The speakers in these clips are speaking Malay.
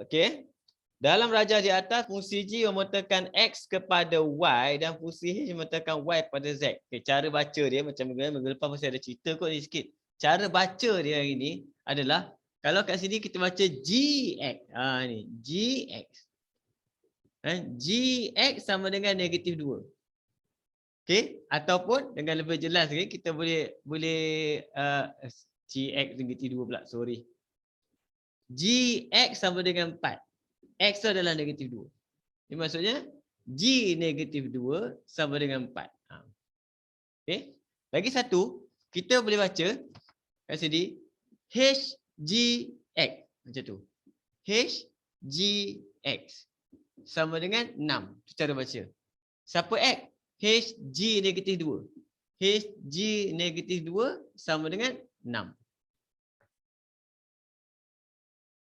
Okey. Dalam rajah di atas, fungsi G memeterkan X kepada Y dan fungsi H memeterkan Y kepada Z. Okay, cara baca dia macam minggu lepas masih ada cerita kot ni sikit. Cara baca dia hari ni adalah, kalau kat sini kita baca GX. Ni, GX. GX sama dengan negatif 2. Okey, ataupun dengan lebih jelas lagi, kita boleh GX negatif 2 pula, sorry. GX sama dengan 4. X adalah negatif 2. Ini maksudnya G negatif 2 sama dengan 4. Okey. Lagi satu, kita boleh baca kat sini HGX. Macam tu. HGX sama dengan 6. Itu cara baca. Siapa X? HG negatif 2. HG negatif 2 sama dengan 6.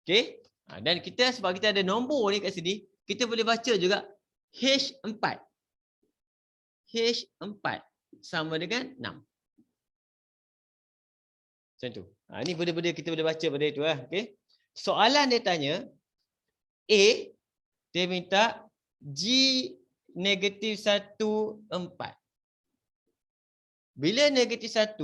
Okey. Dan kita, sebab kita ada nombor ni kat sini, kita boleh baca juga H4. H4 sama dengan 6. Macam tu. Ini benda-benda kita boleh baca pada itu. Okey. Soalan dia tanya, A, dia minta G negatif 1, 4. Bila negatif 1,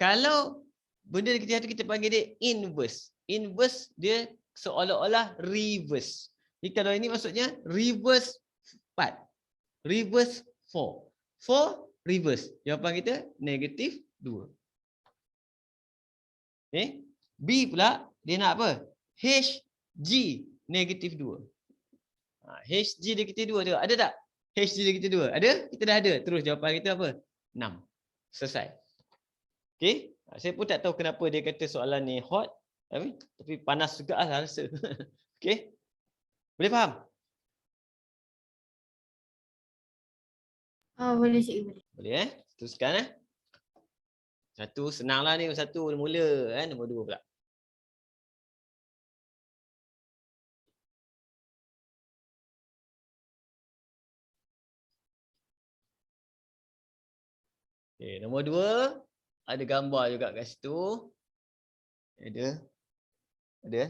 kalau benda negatif 1 kita panggil dia inverse. Inverse dia seolah-olah reverse. Jadi kalau ini maksudnya reverse 4. Reverse 4. 4 reverse. Jawapan kita negatif 2. Okay. B pula dia nak apa? HG negatif 2. HG negatif 2 tu. Ada tak? HG negatif 2. Ada? Kita dah ada. Terus jawapan kita apa? 6. Selesai. Okay. Saya pun tak tahu kenapa dia kata soalan ni hot. Tapi panas juga lah rasa. Okey. Boleh faham? Boleh cikgu. Boleh teruskan Satu senanglah ni, satu mula nombor 2 pula. Okey, nombor 2 ada gambar juga kat situ. Ada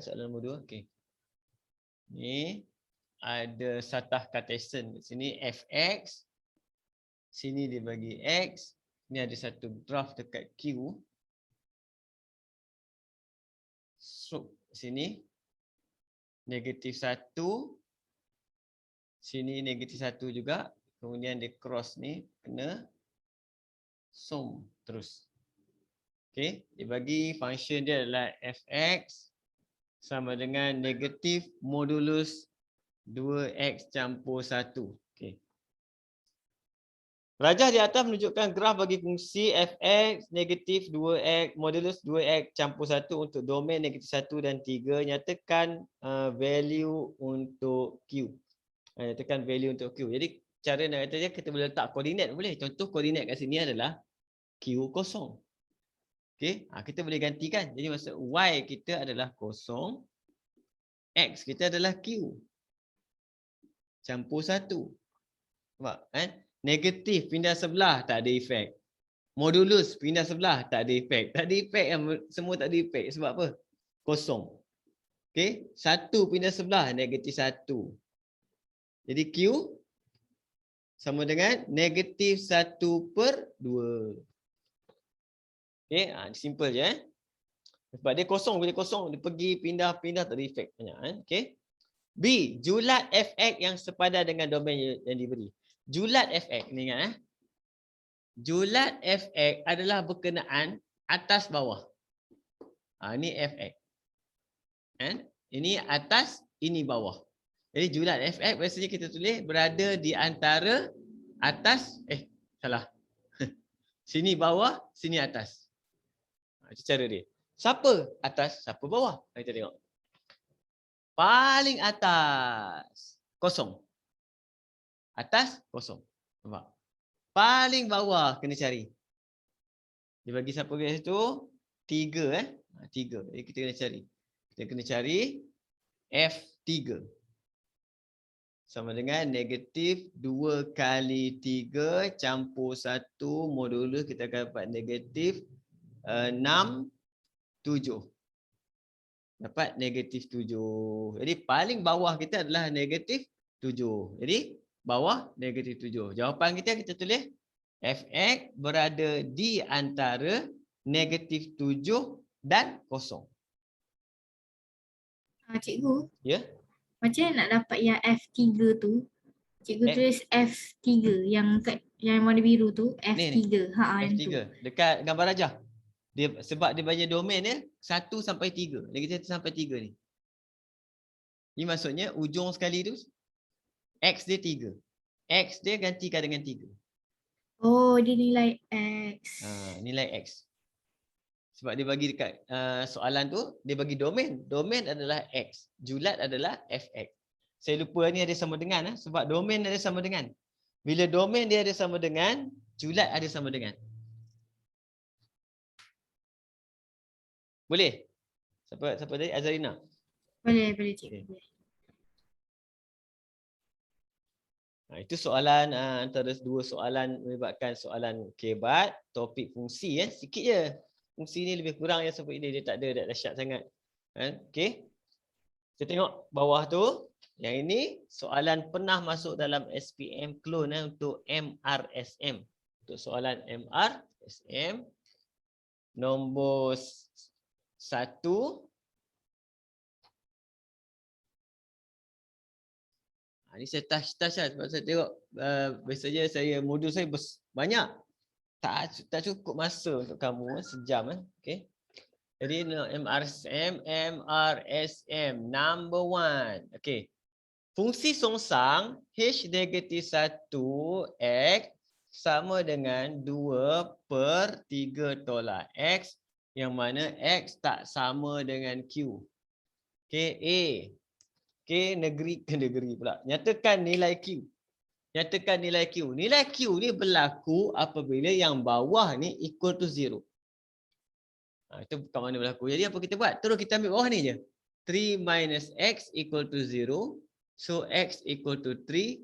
soalan nombor 2. Okey. Ni ada satah Cartesian. Sini fx. Sini dia bagi x. Ni ada satu graf dekat Q. So, sini negatif 1. Sini negatif 1 juga. Kemudian dia cross ni kena sum terus. Okey, dia bagi function dia adalah fx sama dengan negatif modulus 2x campur 1. Okey. Rajah di atas menunjukkan graf bagi fungsi fx negatif 2x modulus 2x campur 1 untuk domain negatif 1 dan 3. Nyatakan value untuk q. Nyatakan value untuk q. Jadi cara nak kata dia, kita boleh letak koordinat boleh. Contoh koordinat kat sini adalah q kosong. Okey, kita boleh gantikan. Jadi maksud y kita adalah kosong, x kita adalah q campur 1. Nampak kan? Negatif pindah sebelah tak ada efek. Modulus pindah sebelah tak ada efek. Tak ada efek, semua tak ada efek. Sebab apa? Kosong. Okey, 1 pindah sebelah negatif 1. Jadi q sama dengan negatif 1/2. Okey, simple je Sebab dia kosong, bila kosong dia pergi pindah-pindah tak ada efek banyak Okey. B, julat fx yang sepadan dengan domain yang diberi. Julat fx ni ingat Julat fx adalah berkenaan atas bawah. Ini fx. Ini atas, ini bawah. Jadi julat fx biasanya kita tulis berada di antara atas, salah. Sini bawah, sini atas. Itu cara dia. Siapa atas, siapa bawah? Kita tengok. Paling atas, kosong. Atas, kosong. Nampak? Paling bawah, kena cari. Dia bagi siapa kat situ? 3. 3. Jadi kita kena cari. Kita kena cari F3. Sama dengan negatif 2 kali 3 campur 1 modulus kita akan dapat negatif 6 7. Dapat negatif 7. Jadi paling bawah kita adalah negatif 7. Jadi bawah negatif 7. Jawapan kita tulis Fx berada di antara negatif 7 dan 0. Cikgu, Ya? macam mana nak dapat yang F3 tu? Cikgu tulis F3 yang warna biru tu, F3. Yang tu. F3. Dekat gambar rajah. Sebab dia banyak domain dia 1 sampai 3. Negatif 1 sampai 3 ni. Ini maksudnya ujung sekali tu X dia 3. X dia gantikan dengan 3. Oh, dia nilai X. Nilai X. Sebab dia bagi dekat soalan tu, dia bagi domain. Domain adalah X. Julat adalah Fx. Saya lupa ni ada sama dengan. Sebab domain ada sama dengan. Bila domain dia ada sama dengan, julat ada sama dengan. Boleh? Siapa tadi? Azarina? Boleh cikgu. Okay. Itu soalan antara dua soalan melibatkan soalan kebat, topik fungsi sikit je. Fungsi ni lebih kurang sebab ini dia tak ada dahsyat sangat. Okey. Kita tengok bawah tu. Yang ini soalan pernah masuk dalam SPM clone untuk MRSM. Untuk soalan MRSM nombor 1. Ini saya touch lah sebab saya tengok biasanya saya modul saya banyak. Tak cukup masa untuk kamu sejam okey. Jadi MRSM number 1. Okey. Fungsi songsang H negatif 1 X sama dengan 2/3 tolak X yang mana X tak sama dengan Q. Okey, A. Okey, negeri pula. Nyatakan nilai Q. Nyatakan nilai Q. Nilai Q ni berlaku apabila yang bawah ni equal to 0. Itu kat mana berlaku. Jadi apa kita buat? Terus kita ambil bawah ni je. 3 minus X equal to 0. So X equal to 3.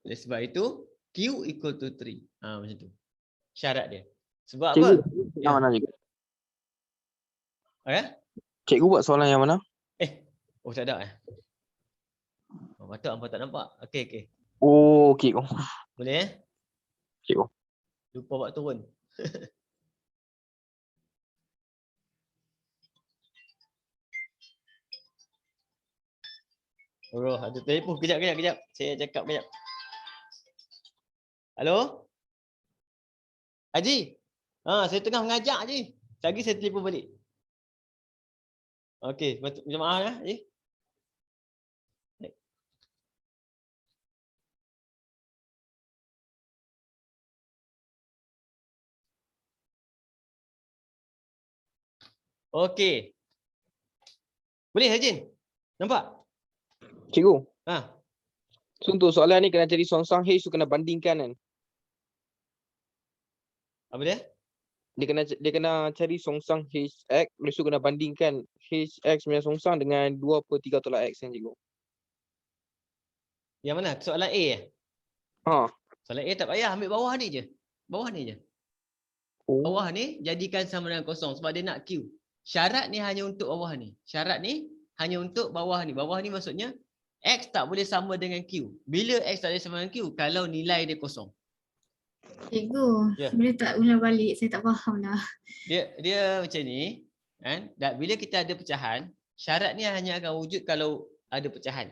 Oleh sebab itu Q equal to 3. Macam tu. Syarat dia. Sebab Cikgu, apa? Yang mana juga? Cikgu buat soalan yang mana? Oh tak ada patut hampa tak nampak. Okey. Oh, okey. Boleh Cikgu. Lupa buat turun. Oh, ada telefon. Kejap. Saya cakap kejap. Halo? Haji? Saya tengah mengajar je. Lagi saya telefon balik. Okey, minta maaf ya, Haji. Okey. Boleh Hajin? Nampak? Cikgu. So untuk soalan ni kena cari songsang H tu kena bandingkan kan? Apa dia? Dia kena cari songsang HX, lepas tu kena bandingkan HX punya songsang dengan 2/3 tolak X kan cikgu. Yang mana? Soalan A Soalan A tak payah, ambil bawah ni je. Bawah ni jadikan sama dengan kosong sebab dia nak Q. Syarat ni hanya untuk bawah ni. Syarat ni hanya untuk bawah ni. Bawah ni maksudnya X tak boleh sama dengan Q. Bila X tak boleh sama dengan Q? Kalau nilai dia kosong. Cikgu, boleh tak ulang balik? Saya tak faham dah. Dia macam ni. Dan bila kita ada pecahan, syarat ni hanya akan wujud kalau ada pecahan.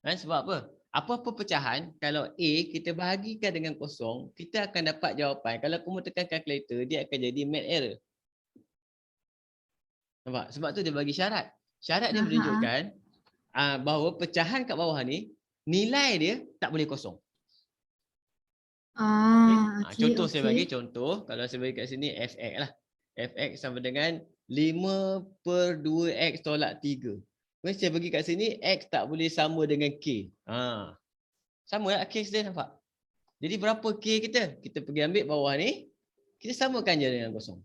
Sebab apa? Apa-apa pecahan, kalau A kita bahagikan dengan kosong, kita akan dapat jawapan. Kalau kamu tekan kalkulator, dia akan jadi math error. Nampak? Sebab tu dia bagi syarat. Syarat dia menunjukkan bahawa pecahan kat bawah ni, nilai dia tak boleh kosong. Contoh saya bagi contoh. Kalau saya bagi kat sini Fx lah. Fx sama dengan 5/2x tolak 3. Kemudian saya bagi kat sini X tak boleh sama dengan K. Sama lah K dia nampak. Jadi berapa K kita? Kita pergi ambil bawah ni. Kita samakan je dengan kosong.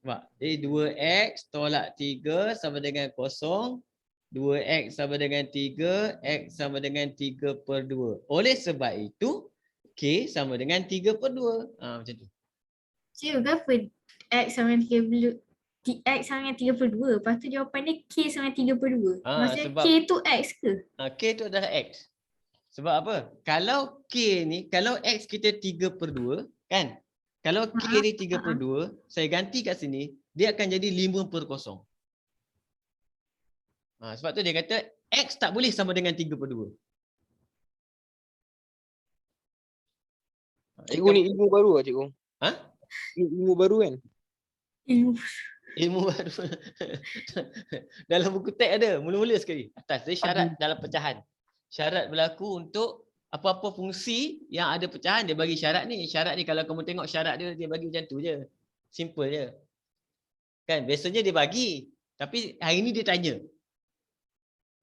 Nampak? Jadi 2x tolak 3 sama dengan kosong. 2x sama dengan 3. X sama dengan 3/2. Oleh sebab itu, K sama dengan 3/2. Macam tu. Cikgu, kenapa X sama dengan X sama dengan 3/2. Lepas tu jawapan dia K sama dengan 3/2. Maksudnya sebab K tu X ke? K tu adalah X. Sebab apa? Kalau K ni, kalau X kita 3/2 kan? Kalau K ni 3/2, saya ganti kat sini, dia akan jadi 5/0. Sebab tu dia kata X tak boleh sama dengan 3/2. Cikgu ni ilmu baru lah cikgu. Ha? Ilmu baru kan? Ilmu baru. Dalam buku teks ada, mula-mula sekali. Atas, dia syarat dalam pecahan. Syarat berlaku untuk apa-apa fungsi yang ada pecahan, dia bagi syarat ni. Syarat ni kalau kamu tengok syarat dia bagi macam tu je. Simple je. Kan, biasanya dia bagi. Tapi hari ni dia tanya.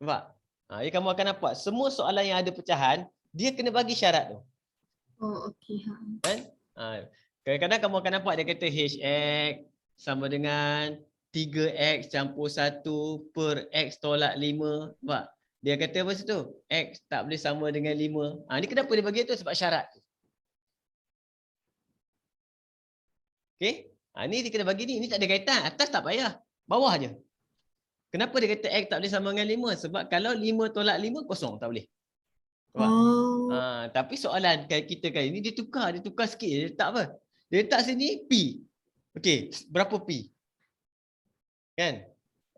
Nampak? Jadi kamu akan nampak, semua soalan yang ada pecahan, dia kena bagi syarat tu. Oh, okey. Kan? Kadang-kadang kamu akan nampak dia kata HX sama dengan 3X campur 1 per X tolak 5. Nampak? Dia kata apa situ? X tak boleh sama dengan 5. Ni kenapa dia bagi tu? Sebab syarat. Okey? Ni dia kena bagi ni. Ni tak ada kaitan. Atas tak payah. Bawah je. Kenapa dia kata X tak boleh sama dengan 5? Sebab kalau 5 tolak 5, kosong. Tak boleh. Tapi soalan kita kali ni dia tukar sikit. Dia letak apa? Dia letak sini P. Okey, berapa P? Kan?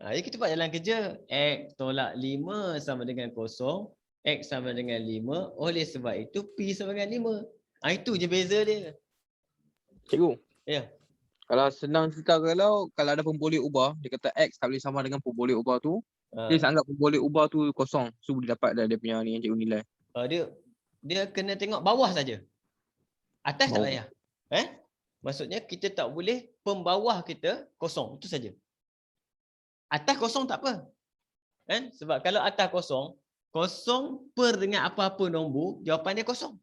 Jadi kita buat jalan kerja. X tolak 5 sama dengan kosong. X sama dengan 5. Oleh sebab itu P sama dengan 5. Itu je beza dia. Cikgu. Ya. Kalau senang cerita, kalau ada pemboleh ubah, dia kata X tak boleh sama dengan pemboleh ubah tu. Dia anggap pemboleh ubah tu kosong. So boleh dapat dah dia punya ni yang cikgu nilai. Dia kena tengok bawah saja. Atas tak payah. Maksudnya kita tak boleh pembawah kita kosong. Itu saja. Atas kosong tak apa. Kan? Sebab kalau atas kosong per dengan apa-apa nombor, jawapan dia kosong.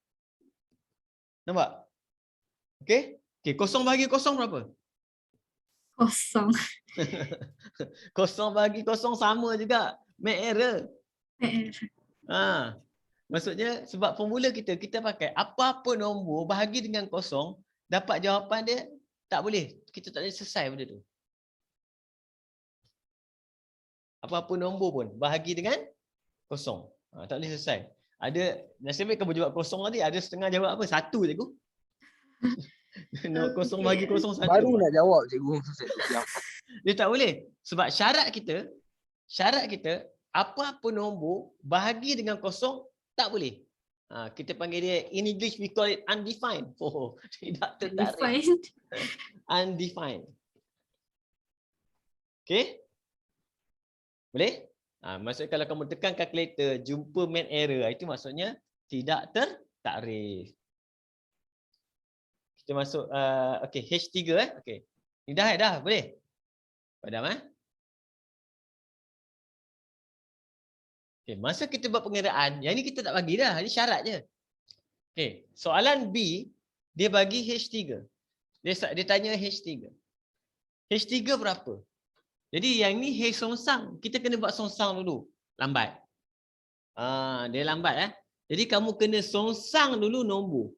Nampak? Okey? Okey, kosong bagi kosong berapa? Kosong. Kosong bagi kosong sama juga. Make error. Maksudnya sebab formula kita pakai apa-apa nombor bahagi dengan kosong, dapat jawapan dia tak boleh. Kita tak boleh selesai benda tu. Apa-apa nombor pun bahagi dengan kosong. Tak boleh selesai. Ada, nasib baik kamu jawab kosong tadi, ada setengah jawab apa? 1 cikgu. Kosong bagi kosong 1. Baru nak jawab cikgu. Dia tak boleh. Sebab syarat kita apa-apa nombor bahagi dengan kosong tak boleh. Kita panggil dia, in English we call it undefined. Tidak tertarik. Undefined. Okay? Boleh? Maksudnya kalau kamu tekan calculator, jumpa main error, itu maksudnya tidak tertarik. Kita masuk, okay, H3 okay. Ni dah boleh? Padam Okay, masa kita buat pengiraan, yang ni kita tak bagi dah, ini syarat je. Okay, soalan B, dia bagi H3. Dia tanya H3. H3 berapa? Jadi yang ni H songsang, kita kena buat songsang dulu. Lambat. Dia lambat Jadi kamu kena songsang dulu nombor.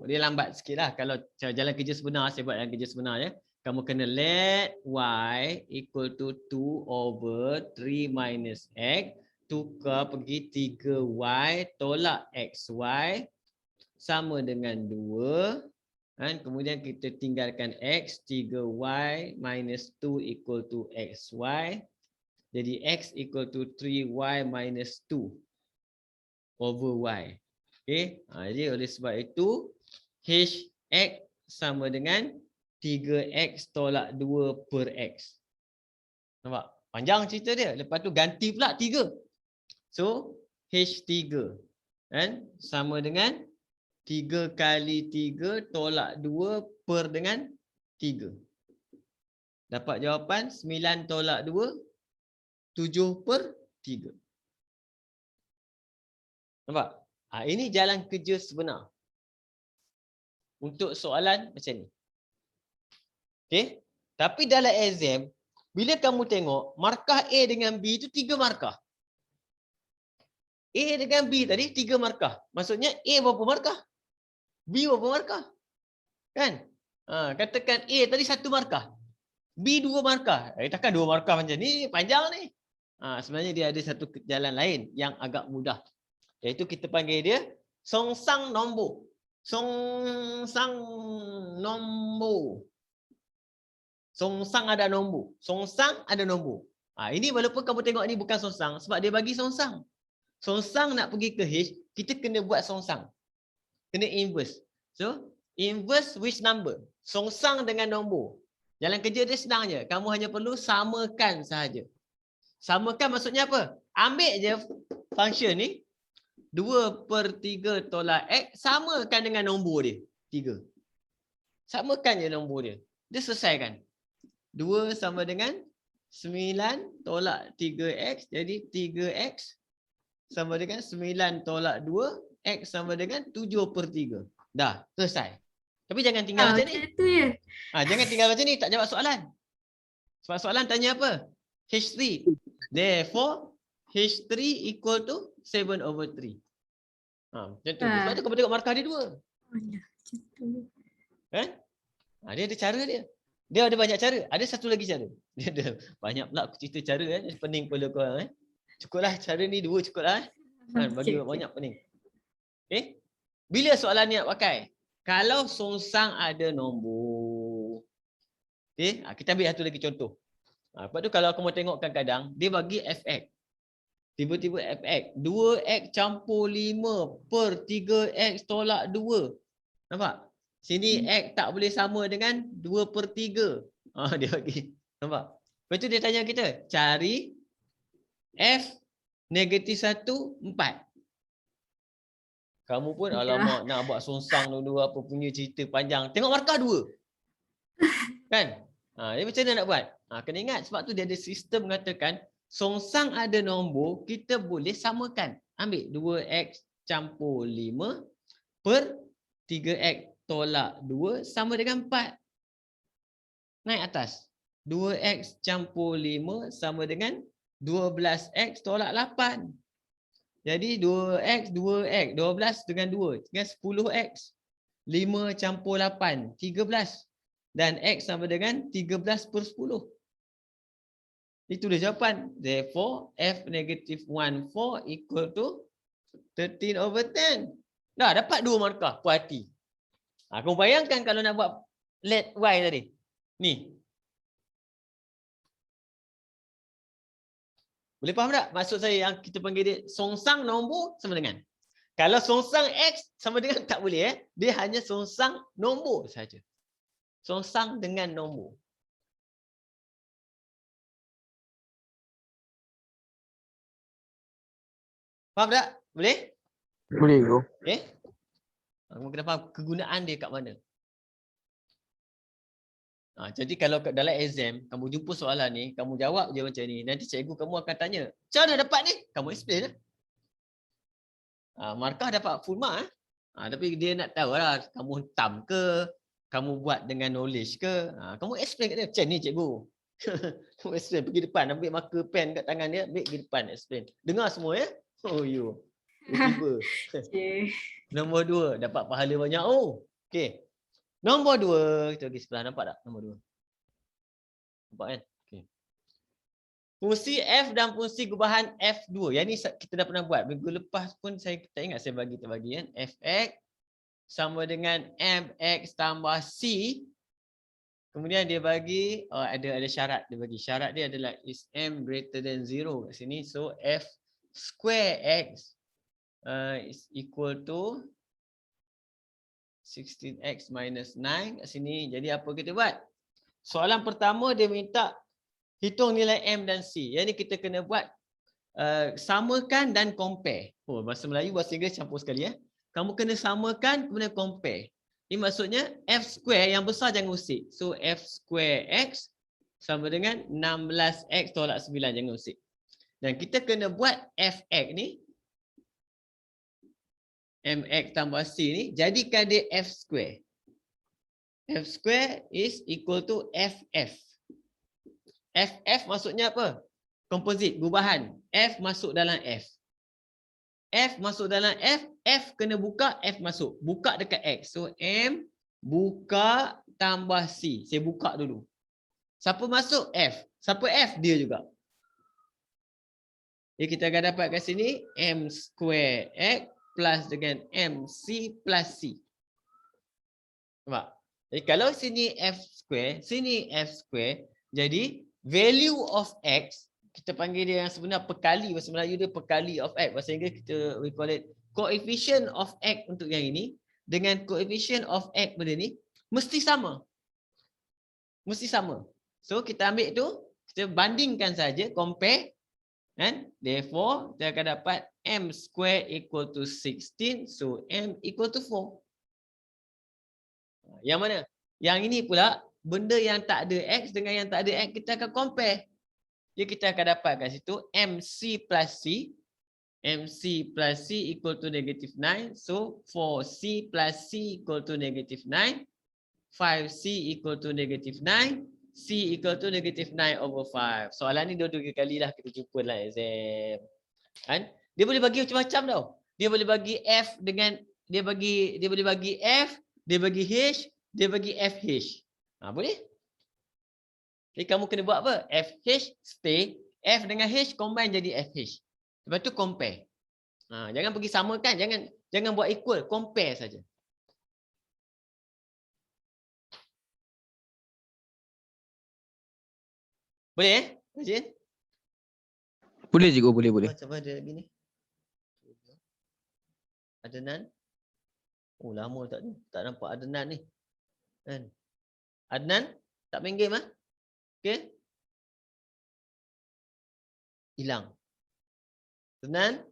Dia lambat sikit lah. Kalau jalan kerja sebenar, saya buat jalan kerja sebenar ya. Kamu kena let y equal to 2/3 minus x. Tukar pergi 3y tolak xy sama dengan 2. Dan kemudian kita tinggalkan x, 3y minus 2 equal to xy. Jadi x equal to 3y minus 2 over y. Okay. Jadi oleh sebab itu hx sama dengan 3x tolak 2 per x. Nampak? Panjang cerita dia. Lepas tu ganti pula 3. So h3 kan sama dengan 3 kali 3 tolak 2 per dengan 3. Dapat jawapan 9 tolak 2, 7 per 3. Nampak? Ini jalan kerja sebenar. Untuk soalan macam ni. Okay? Tapi dalam exam, bila kamu tengok, markah A dengan B itu 3 markah. A dengan B tadi 3 markah. Maksudnya A berapa markah? B berapa markah? Kan? Katakan A tadi 1 markah. B 2 markah. Takkan 2 markah macam ni, panjang ni. Sebenarnya dia ada satu jalan lain yang agak mudah. Iaitu kita panggil dia songsang nombor. Songsang nombor. Songsang ada nombor. Songsang ada nombor. Ini walaupun kamu tengok ni bukan songsang sebab dia bagi songsang. Songsang nak pergi ke H, kita kena buat songsang. Kena inverse. So, inverse which number? Songsang dengan nombor. Jalan kerja dia senang je. Kamu hanya perlu samakan sahaja. Samakan maksudnya apa? Ambil je function ni. 2/3 tolak X. Samakan dengan nombor dia. 3. Samakan je nombor dia. Dia selesaikan. 2 sama dengan 9 tolak 3X. Jadi 3X sama dengan 9 tolak 2. X sama dengan 7/3. Dah, selesai. Tapi jangan tinggal macam ni. Itu je. Jangan tinggal macam ni, tak jawab soalan. Sebab soalan tanya apa? H3. Therefore, H3 equal to 7/3. Macam tu. Sebab tu kamu tengok markah dia 2. Kan? Dia ada cara dia. Dia ada banyak cara. Ada satu lagi cara. Dia ada banyak pula aku cerita cara pening kepala korang. Cukuplah cara ni 2 cukuplah. Bagi banyak pening. Okay? Bila soalan ni nak pakai? Kalau songsang ada nombor. Okay? Kita ambil satu lagi contoh. Lepas tu kalau aku mau tengok kadang-kadang, dia bagi fx. Tiba-tiba fx. 2x campur 5/3x tolak 2. Nampak? Sini x tak boleh sama dengan 2/3. Dia bagi. Nampak? Lepas tu dia tanya kita, cari f -1 4. Kamu pun alamak nak buat songsang dulu apa punya cerita panjang. Tengok markah 2. Kan? Dia macam mana nak buat? Kena ingat sebab tu dia ada sistem mengatakan songsang ada nombor, kita boleh samakan. Ambil 2x campur 5/3x tolak 2 sama dengan 4. Naik atas. 2x campur 5 sama dengan 12x tolak 8. Jadi 2x, 2x, 12 dengan 2, dengan 10x. 5 campur 8, 13. Dan x sama dengan 13/10. Itu dia jawapan. Therefore, f -1/4 equal to 13/10. Dah dapat 2 markah, puas hati. Kamu bayangkan kalau nak buat let y tadi. Ni. Boleh faham tak maksud saya yang kita panggil dia songsang nombor sama dengan? Kalau songsang X sama dengan tak boleh. Dia hanya songsang nombor saja. Songsang dengan nombor. Faham tak? Boleh? Boleh bro. Okay. Kamu kena faham kegunaan dia kat mana. Jadi kalau dalam exam, kamu jumpa soalan ni, kamu jawab je macam ni. Nanti cikgu kamu akan tanya, macam mana dapat ni? Kamu explain lah. Markah dapat full mark. Tapi dia nak tahu lah, kamu hentam ke, kamu buat dengan knowledge ke. Kamu explain kat dia, macam ni cikgu. Kamu explain, pergi depan, ambil marker pen kat tangan dia, ambil pergi depan, explain. Dengar semua ya. Oh you. Tiba. Nombor 2, dapat pahala banyak. Oh, okay. Nombor 2, kita pergi sebelah, nampak tak nombor 2? Nampak kan? Okay. Fungsi f dan fungsi gubahan f2. Yang ni kita dah pernah buat. Minggu lepas pun saya tak ingat saya terbagi kan. Fx sama dengan mx tambah c. Kemudian dia bagi ada syarat dia bagi. Syarat dia adalah is m greater than 0 kat sini. So f square x is equal to 16x minus 9 kat sini. Jadi apa kita buat? Soalan pertama dia minta hitung nilai M dan C. Yang ni kita kena buat samakan dan compare. Bahasa Melayu, bahasa Inggeris campur sekali ya. Kamu kena samakan kemudian compare. Ini maksudnya F square yang besar jangan usik. So F square X sama dengan 16x tolak 9 jangan usik. Dan kita kena buat Fx ni mx tambah c ni, jadikan dia f square. F square is equal to ff. Ff maksudnya apa? Komposit, gubahan. F masuk dalam F. F masuk dalam F, F kena buka, F masuk. Buka dekat X. So M buka tambah C. Saya buka dulu. Siapa masuk? F. Siapa F? Dia juga. Jadi kita akan dapat kat sini M square X plus dengan MC plus C. Nampak? Jadi kalau sini F square, sini F square, jadi value of X, kita panggil dia yang sebenar perkali, bahasa Melayu dia perkali of X. Bahasa Inggeris kita we call it coefficient of X untuk yang ini dengan coefficient of X pada ni mesti sama. Mesti sama. So kita ambil tu, kita bandingkan saja, compare. And therefore, kita akan dapat M square equal to 16. So, M equal to 4. Yang mana? Yang ini pula, benda yang tak ada X dengan yang tak ada X, kita akan compare. Jadi, kita akan dapat kat situ MC plus C. MC plus C equal to negative 9. So, 4C plus C equal to negative 9. 5C equal to negative 9. C equal to negative 9 over 5. Soalan ni 2 kali lah kita jumpa dalam exam. Kan? Dia boleh bagi macam-macam tau. Dia boleh bagi F dengan dia boleh bagi F, dia bagi H, dia bagi FH. Boleh? Jadi kamu kena buat apa? FH stay, F dengan H combine jadi FH. Lepas tu compare. Jangan pergi samakan, jangan buat equal, compare saja. Boleh Rajin? Boleh cikgu, boleh. Macam ada lagi ni. Adnan. Oh lama tak nampak Adnan ni. Kan? Adnan tak main game Okey. Hilang. Adnan?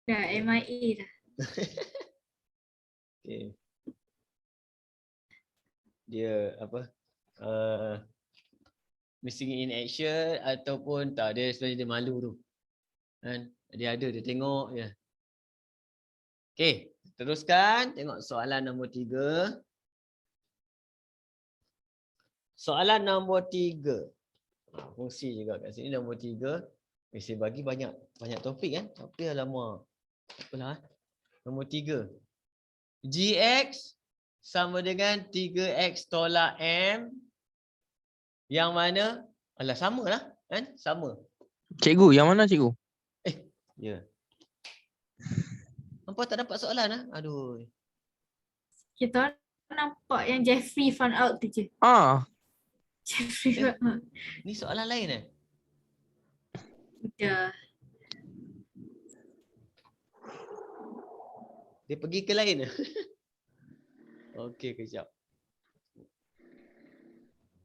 Dah MIA dah. Okey. Dia apa? Missing in action ataupun tak, dia sebenarnya dia malu tu. Kan? Dia tengok je. Okey, teruskan tengok soalan nombor 3. Soalan nombor 3. Fungsi juga kat sini nombor 3. Saya bagi banyak topik kan. Tapi alamak. Apalah. Nombor 3. Gx sama dengan 3x tolak M. Yang mana? Alah sama lah. Kan? Sama. Cikgu, yang mana cikgu? Ya. Nampak tak dapat soalan Aduh. Kita nampak yang Jeffrey found out tu je. Jeffrey found out. Ni soalan lain Dah. Dia pergi ke lain Okey, kejap.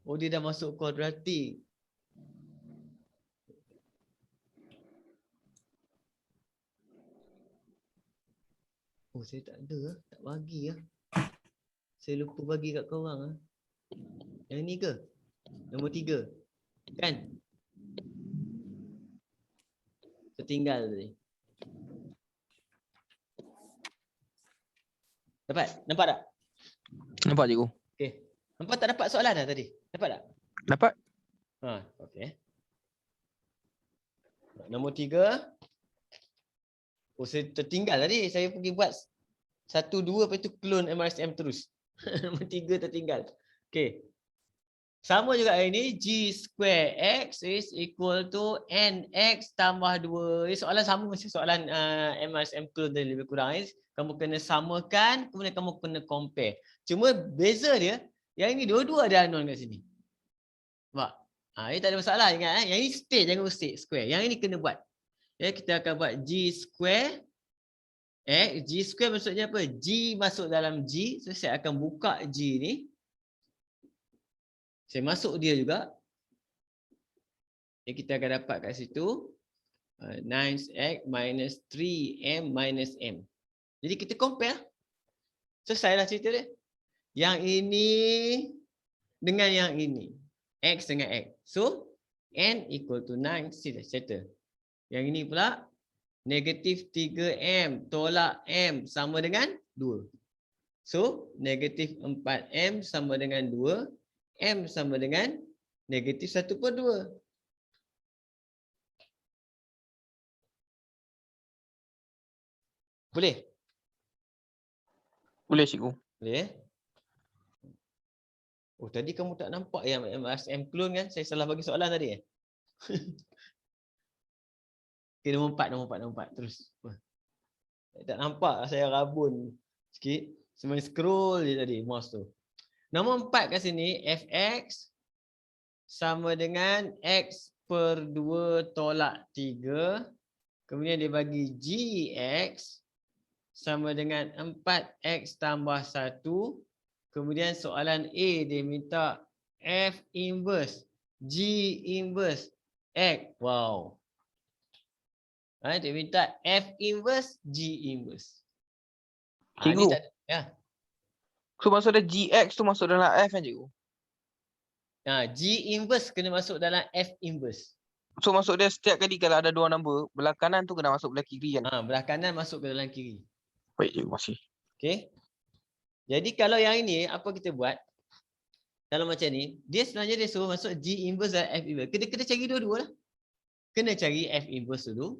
Oh, dia dah masuk kuadratik. Oh, saya tak ada tak bagi Saya lupa bagi kat korang Yang ni ke? Nombor 3. Kan? Tertinggal tadi. Dapat? Nampak tak? Nampak cikgu. Okey. Nampak tak dapat soalan tadi? Dapat tak? Dapat. Okey. Nombor 3. Oh, saya tertinggal tadi. Saya pergi buat 1, 2, lepas tu clone MRSM terus. Nombor 3 tertinggal. Okey. Sama juga ini. G square X is equal to NX tambah 2. Ini soalan sama macam soalan MRSM clone tadi lebih kurang. Kamu kena samakan, kemudian kamu kena compare. Cuma beza dia, yang ini dua-dua ada unknown kat sini. Nampak? Ini tak ada masalah. Ingat yang ini stay, jangan stay square. Yang ini kena buat. Kita akan buat G square X. G square maksudnya apa? G masuk dalam G. So, saya akan buka G ni. Saya masuk dia juga. Kita akan dapat kat situ 9x minus 3m minus m. Jadi kita compare. Selesailah cerita dia. Yang ini dengan yang ini. X dengan X. So, n equal to 9. Settle. Yang ini pula negatif 3m tolak m sama dengan 2. So, negatif 4m sama dengan 2. M sama dengan negatif 1/2. Boleh? Boleh cikgu. Boleh Oh, tadi kamu tak nampak yang MSM clone kan? Saya salah bagi soalan tadi Okay, nombor 4. Terus. Tak nampak saya rabun sikit. Semuanya scroll je tadi mouse tu. Nombor 4 kat sini, fx sama dengan x per 2 tolak 3. Kemudian dia bagi gx sama dengan 4x tambah 1. Kemudian soalan A dia minta F inverse G inverse X. Wow. Dia minta F inverse G inverse. Cikgu. Ya. So maksud dia GX tu masuk dalam F kan cikgu? G inverse kena masuk dalam F inverse. So maksud dia setiap kali kalau ada dua nombor, belah kanan tu kena masuk belah kiri kan? Belah kanan masuk ke dalam kiri. Baik cikgu, masih. Okay. Jadi kalau yang ini apa kita buat? Kalau macam ni, dia sebenarnya dia suruh masuk G inverse dan F inverse. Kena cari dua-dua lah. Kena cari F inverse dulu.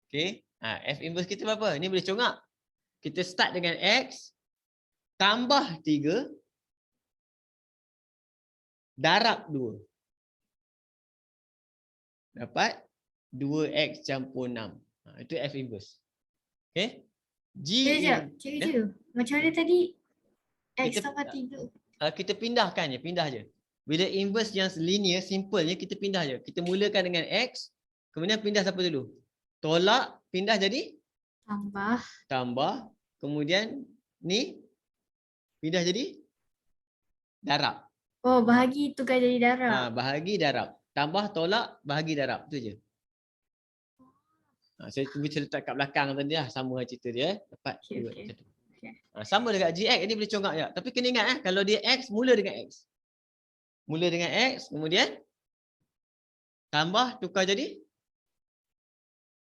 Okay. F inverse kita berapa? Ni boleh congak. Kita start dengan X tambah 3 darab 2. Dapat 2X campur 6. Itu F inverse. Okay. Cikgu. Macam mana tadi? X tambah 3. Kita pindahkan je. Pindah je. Bila inverse yang linear, simple je, kita pindah je. Kita mulakan dengan X. Kemudian pindah siapa dulu? Tolak, pindah jadi? Tambah. Kemudian ni pindah jadi? Darab. Oh, bahagi tukar jadi darab. Bahagi darab. Tambah, tolak, bahagi darab. Itu je. Saya tunggu cerita kat belakang tadi lah. Sama cerita dia. Dapat. Okay. Sama dekat GX ni boleh congak je. Tapi kena ingat kalau dia X, mula dengan X. Mula dengan X, kemudian tambah, tukar jadi?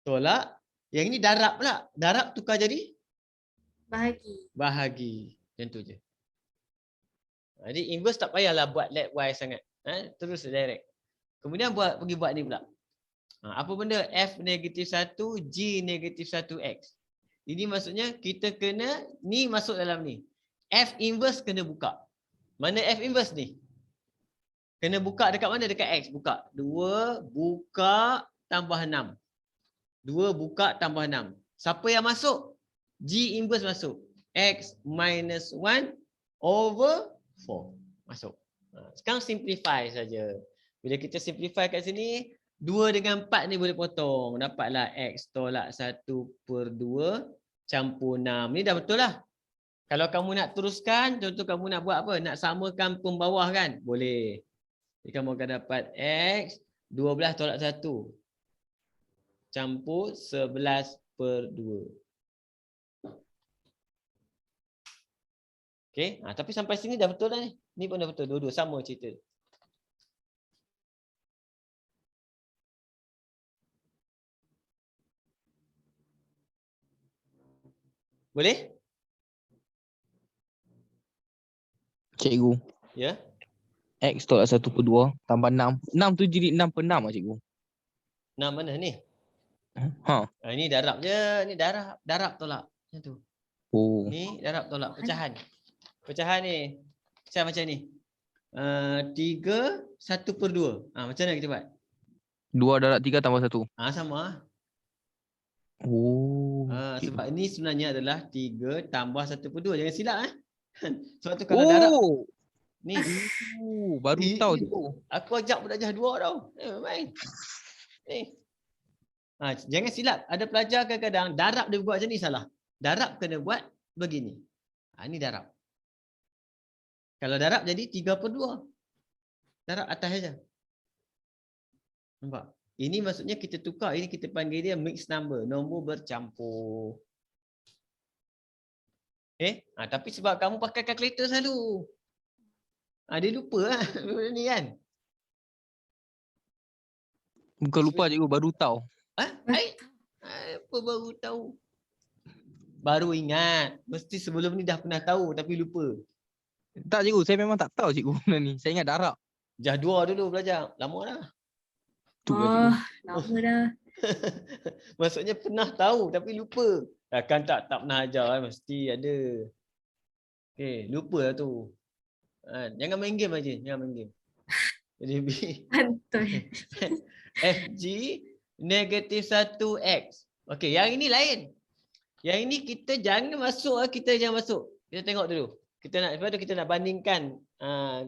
Tolak. Yang ini darab pula. Darab tukar jadi? Bahagi. Macam tu je. Jadi inverse tak payahlah buat lengthwise sangat. Terus direct. Kemudian pergi buat ni pula. Apa benda F negatif 1, G negatif 1X. Ini maksudnya kita kena, ni masuk dalam ni. F inverse kena buka. Mana F inverse ni? Kena buka dekat mana? Dekat X. Buka. 2 buka tambah 6. 2 buka tambah 6. Siapa yang masuk? G inverse masuk. X minus 1 over 4. Masuk. Sekarang simplify saja. Bila kita simplify kat sini, 2 dengan 4 ni boleh potong. Dapatlah X tolak 1 per 2 campur 6. Ni dah betul lah. Kalau kamu nak teruskan, contoh kamu nak buat apa? Nak samakan pembawah kan? Boleh. Jadi kamu akan dapat X 12 tolak 1 campur 11 per 2. Okay. Tapi sampai sini dah betul dah ni. Ni pun dah betul. Dua-dua sama cerita. Boleh? Cikgu. Ya. X tolak 1 per 2 tambah 6. 6 tu jadi 6 per 6 lah cikgu. 6 mana ni? Ini darab je. Ni darab tolak. Macam tu. Oh. Ni darab tolak. Pecahan. Pecahan ni. Pecahan macam ni. 3, 1 per 2. Macam mana kita buat? 2 darab 3 tambah 1. Sama. Oh. Sebab ni sebenarnya adalah 3 tambah 1 per 2. Jangan silap Sebab tu kalau darab ni baru tahu cikgu. Aku ajak belajar 2 tau. Main. Jangan silap. Ada pelajar kadang-kadang darab dia buat macam ni salah. Darab kena buat begini. Ni darab. Kalau darab jadi 3 per 2. Darab atas saja. Nampak? Ini maksudnya kita tukar. Ini kita panggil dia mixed number. Nombor bercampur. Okay? Tapi sebab kamu pakai kalkulator selalu. Dia lupa lah. Ni kan. Bukan lupa cikgu, baru tahu. Apa baru tahu? Baru ingat. Mesti sebelum ni dah pernah tahu tapi lupa. Tak cikgu, saya memang tak tahu cikgu benda ni. Saya ingat darab. Jahdua dulu belajar. Lama dah. Lama dah. Maksudnya pernah tahu tapi lupa. Kan tak pernah ajar. Mesti ada. Okay, lupa lah tu. Jangan main game aja, jangan main game. Jadi B. Betul. FG negatif 1X. Okey, yang ini lain. Yang ini kita jangan masuk, kita jangan masuk. Kita tengok dulu. Kita nak, lepas tu kita nak bandingkan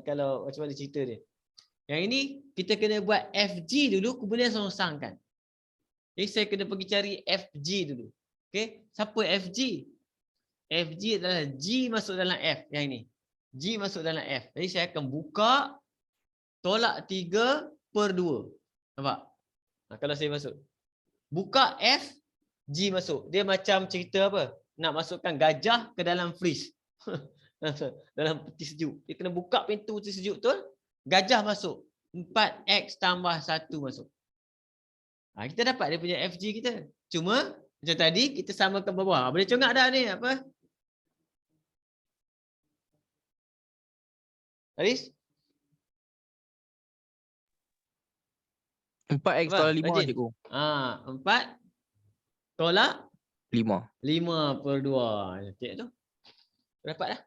kalau macam mana cerita dia. Yang ini kita kena buat FG dulu, kemudian songsangkan. Jadi saya kena pergi cari FG dulu. Okey, siapa FG? FG adalah G masuk dalam F yang ini. G masuk dalam F. Jadi saya akan buka tolak 3/2. Nampak? Kalau saya masuk. Buka F, G masuk. Dia macam cerita apa? Nak masukkan gajah ke dalam freeze. Dalam peti sejuk. Dia kena buka pintu peti sejuk tu. Gajah masuk. 4X tambah 1 masuk. Kita dapat dia punya FG kita. Cuma macam tadi kita samakan bawah. Boleh congak dah ni apa? Haris? 4x tolak 5 Rajin? cikgu. 4 tolak 5. 5/2. Cantik tu. Dapat dah.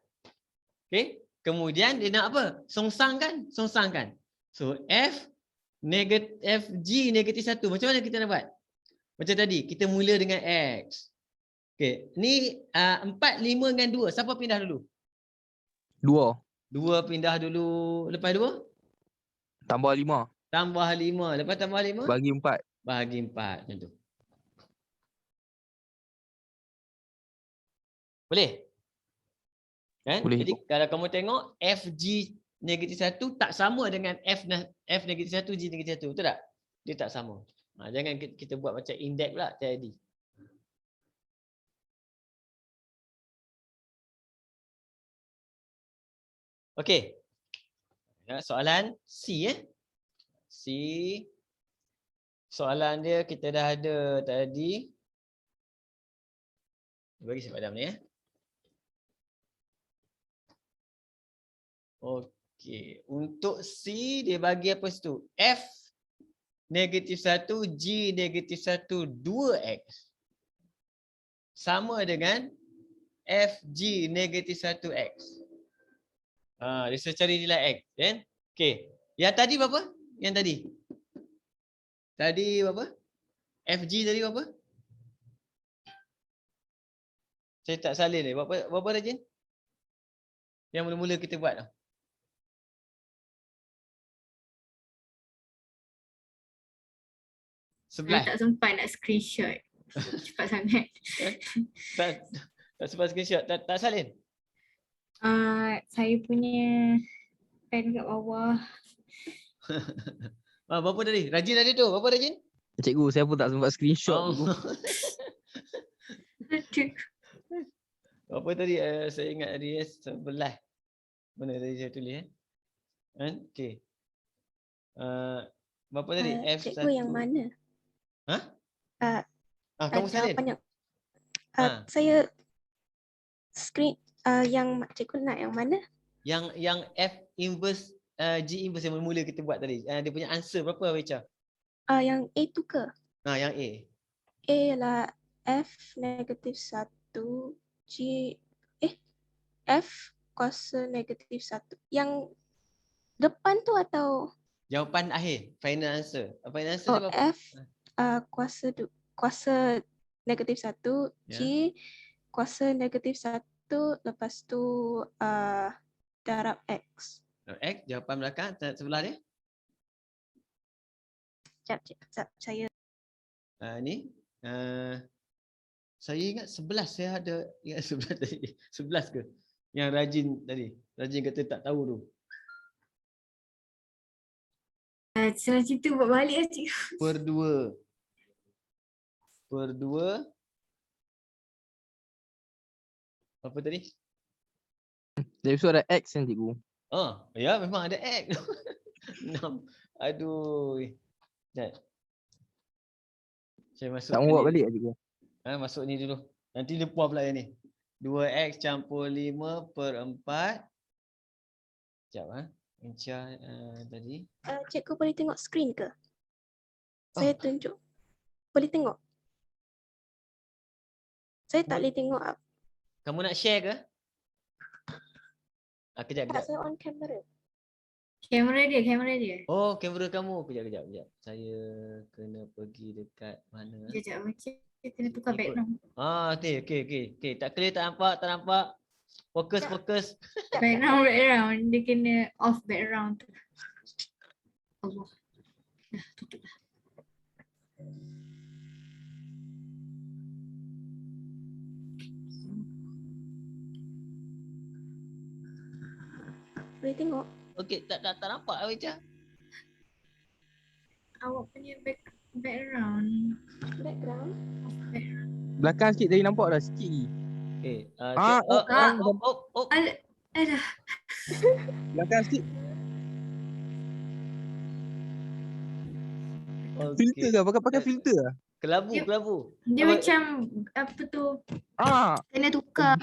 Okey. Kemudian dia nak apa? Songsangkan. Songsangkan. So FG negatif 1. Macam mana kita nak buat? Macam tadi. Kita mula dengan X. Okey. Ni 4, 5 dengan 2. Siapa pindah dulu? 2. 2 pindah dulu. Lepas 2? Tambah 5. Tambah 5. Lepas tambah 5? Bagi 4. Bagi 4. Macam tu. Boleh? Kan? Boleh. Jadi kalau kamu tengok FG negatif 1 tak sama dengan F negatif 1, G negatif 1. Betul tak? Dia tak sama. Jangan kita buat macam index pula jadi. Okey. Soalan C C. Soalan dia kita dah ada tadi. Bagi saya padam ni Okey. Untuk C dia bagi apa situ? F negatif 1, G negatif 1, 2X. Sama dengan FG negatif 1X. Dia suruh cari nilai X. Kan? Okey. Yang tadi berapa? Yang tadi? Tadi berapa? FG tadi berapa? Saya tak salin ni. Berapa Rajin? Yang mula-mula kita buat tu. Saya 11. tak sempat nak screenshot. Cepat sangat. Tak sempat screenshot. Tak salin? Saya punya pen kat bawah. Berapa tadi? Rajin tadi tu. Berapa Rajin? Cikgu, saya pun tak sempat screenshot. Oh. Aduh. Berapa tadi? Saya ingat tadi 11. Mana tadi saya tulis Okey. Berapa tadi? F1. Cikgu yang mana? Kamu salin? Saya screen yang cikgu nak yang mana? Yang F inverse G inverse yang mula kita buat tadi. Dia punya answer berapa Wecha? Yang A tu ke? Yang A. A ialah F negatif 1 F kuasa negatif 1. Yang depan tu atau jawapan akhir, final answer. Final answer dia berapa? F kuasa negatif 1, G kuasa negatif 1, lepas tu darab X. X, jawapan belakang sebelah dia. Sekejap, saya Ni saya ingat 11, saya ada ingat 11 tadi. 11 ke? Yang Rajin tadi. Rajin kata tak tahu tu. Salah cerita buat balik lah cikgu. Per 2. Apa tadi? Dari situ ada X kan cikgu. Ya memang ada X. 6. Aduh. Sekejap. Saya masuk. Tak buat balik lah cikgu. Masuk ni dulu. Nanti lupa pula yang ni. 2X campur 5/4. Sekejap Encah tadi. cikgu boleh tengok skrin ke? Saya tunjuk. Boleh tengok? Saya tak boleh tengok. Kamu nak share ke? Kejap, Tak, kejap. saya on camera. Kamera dia. Oh, kamera kamu. Kejap. Saya kena pergi dekat mana? Sekejap macam kena tukar Ikut. background. Okey. Tak clear, tak nampak. Fokus. Background dia kena off background tu. Allah. Dah tutup dah. Boleh tengok Okey, tak nampak Awicha. Awak punya background. background. Belakang sikit tadi nampak dah sikit lagi. Okey. Ah, Aduh. Belakang sikit. Filter Okey. ke? Pakai filter lah. Kelabu. Dia Apa? macam apa tu? Ah, Kena tukar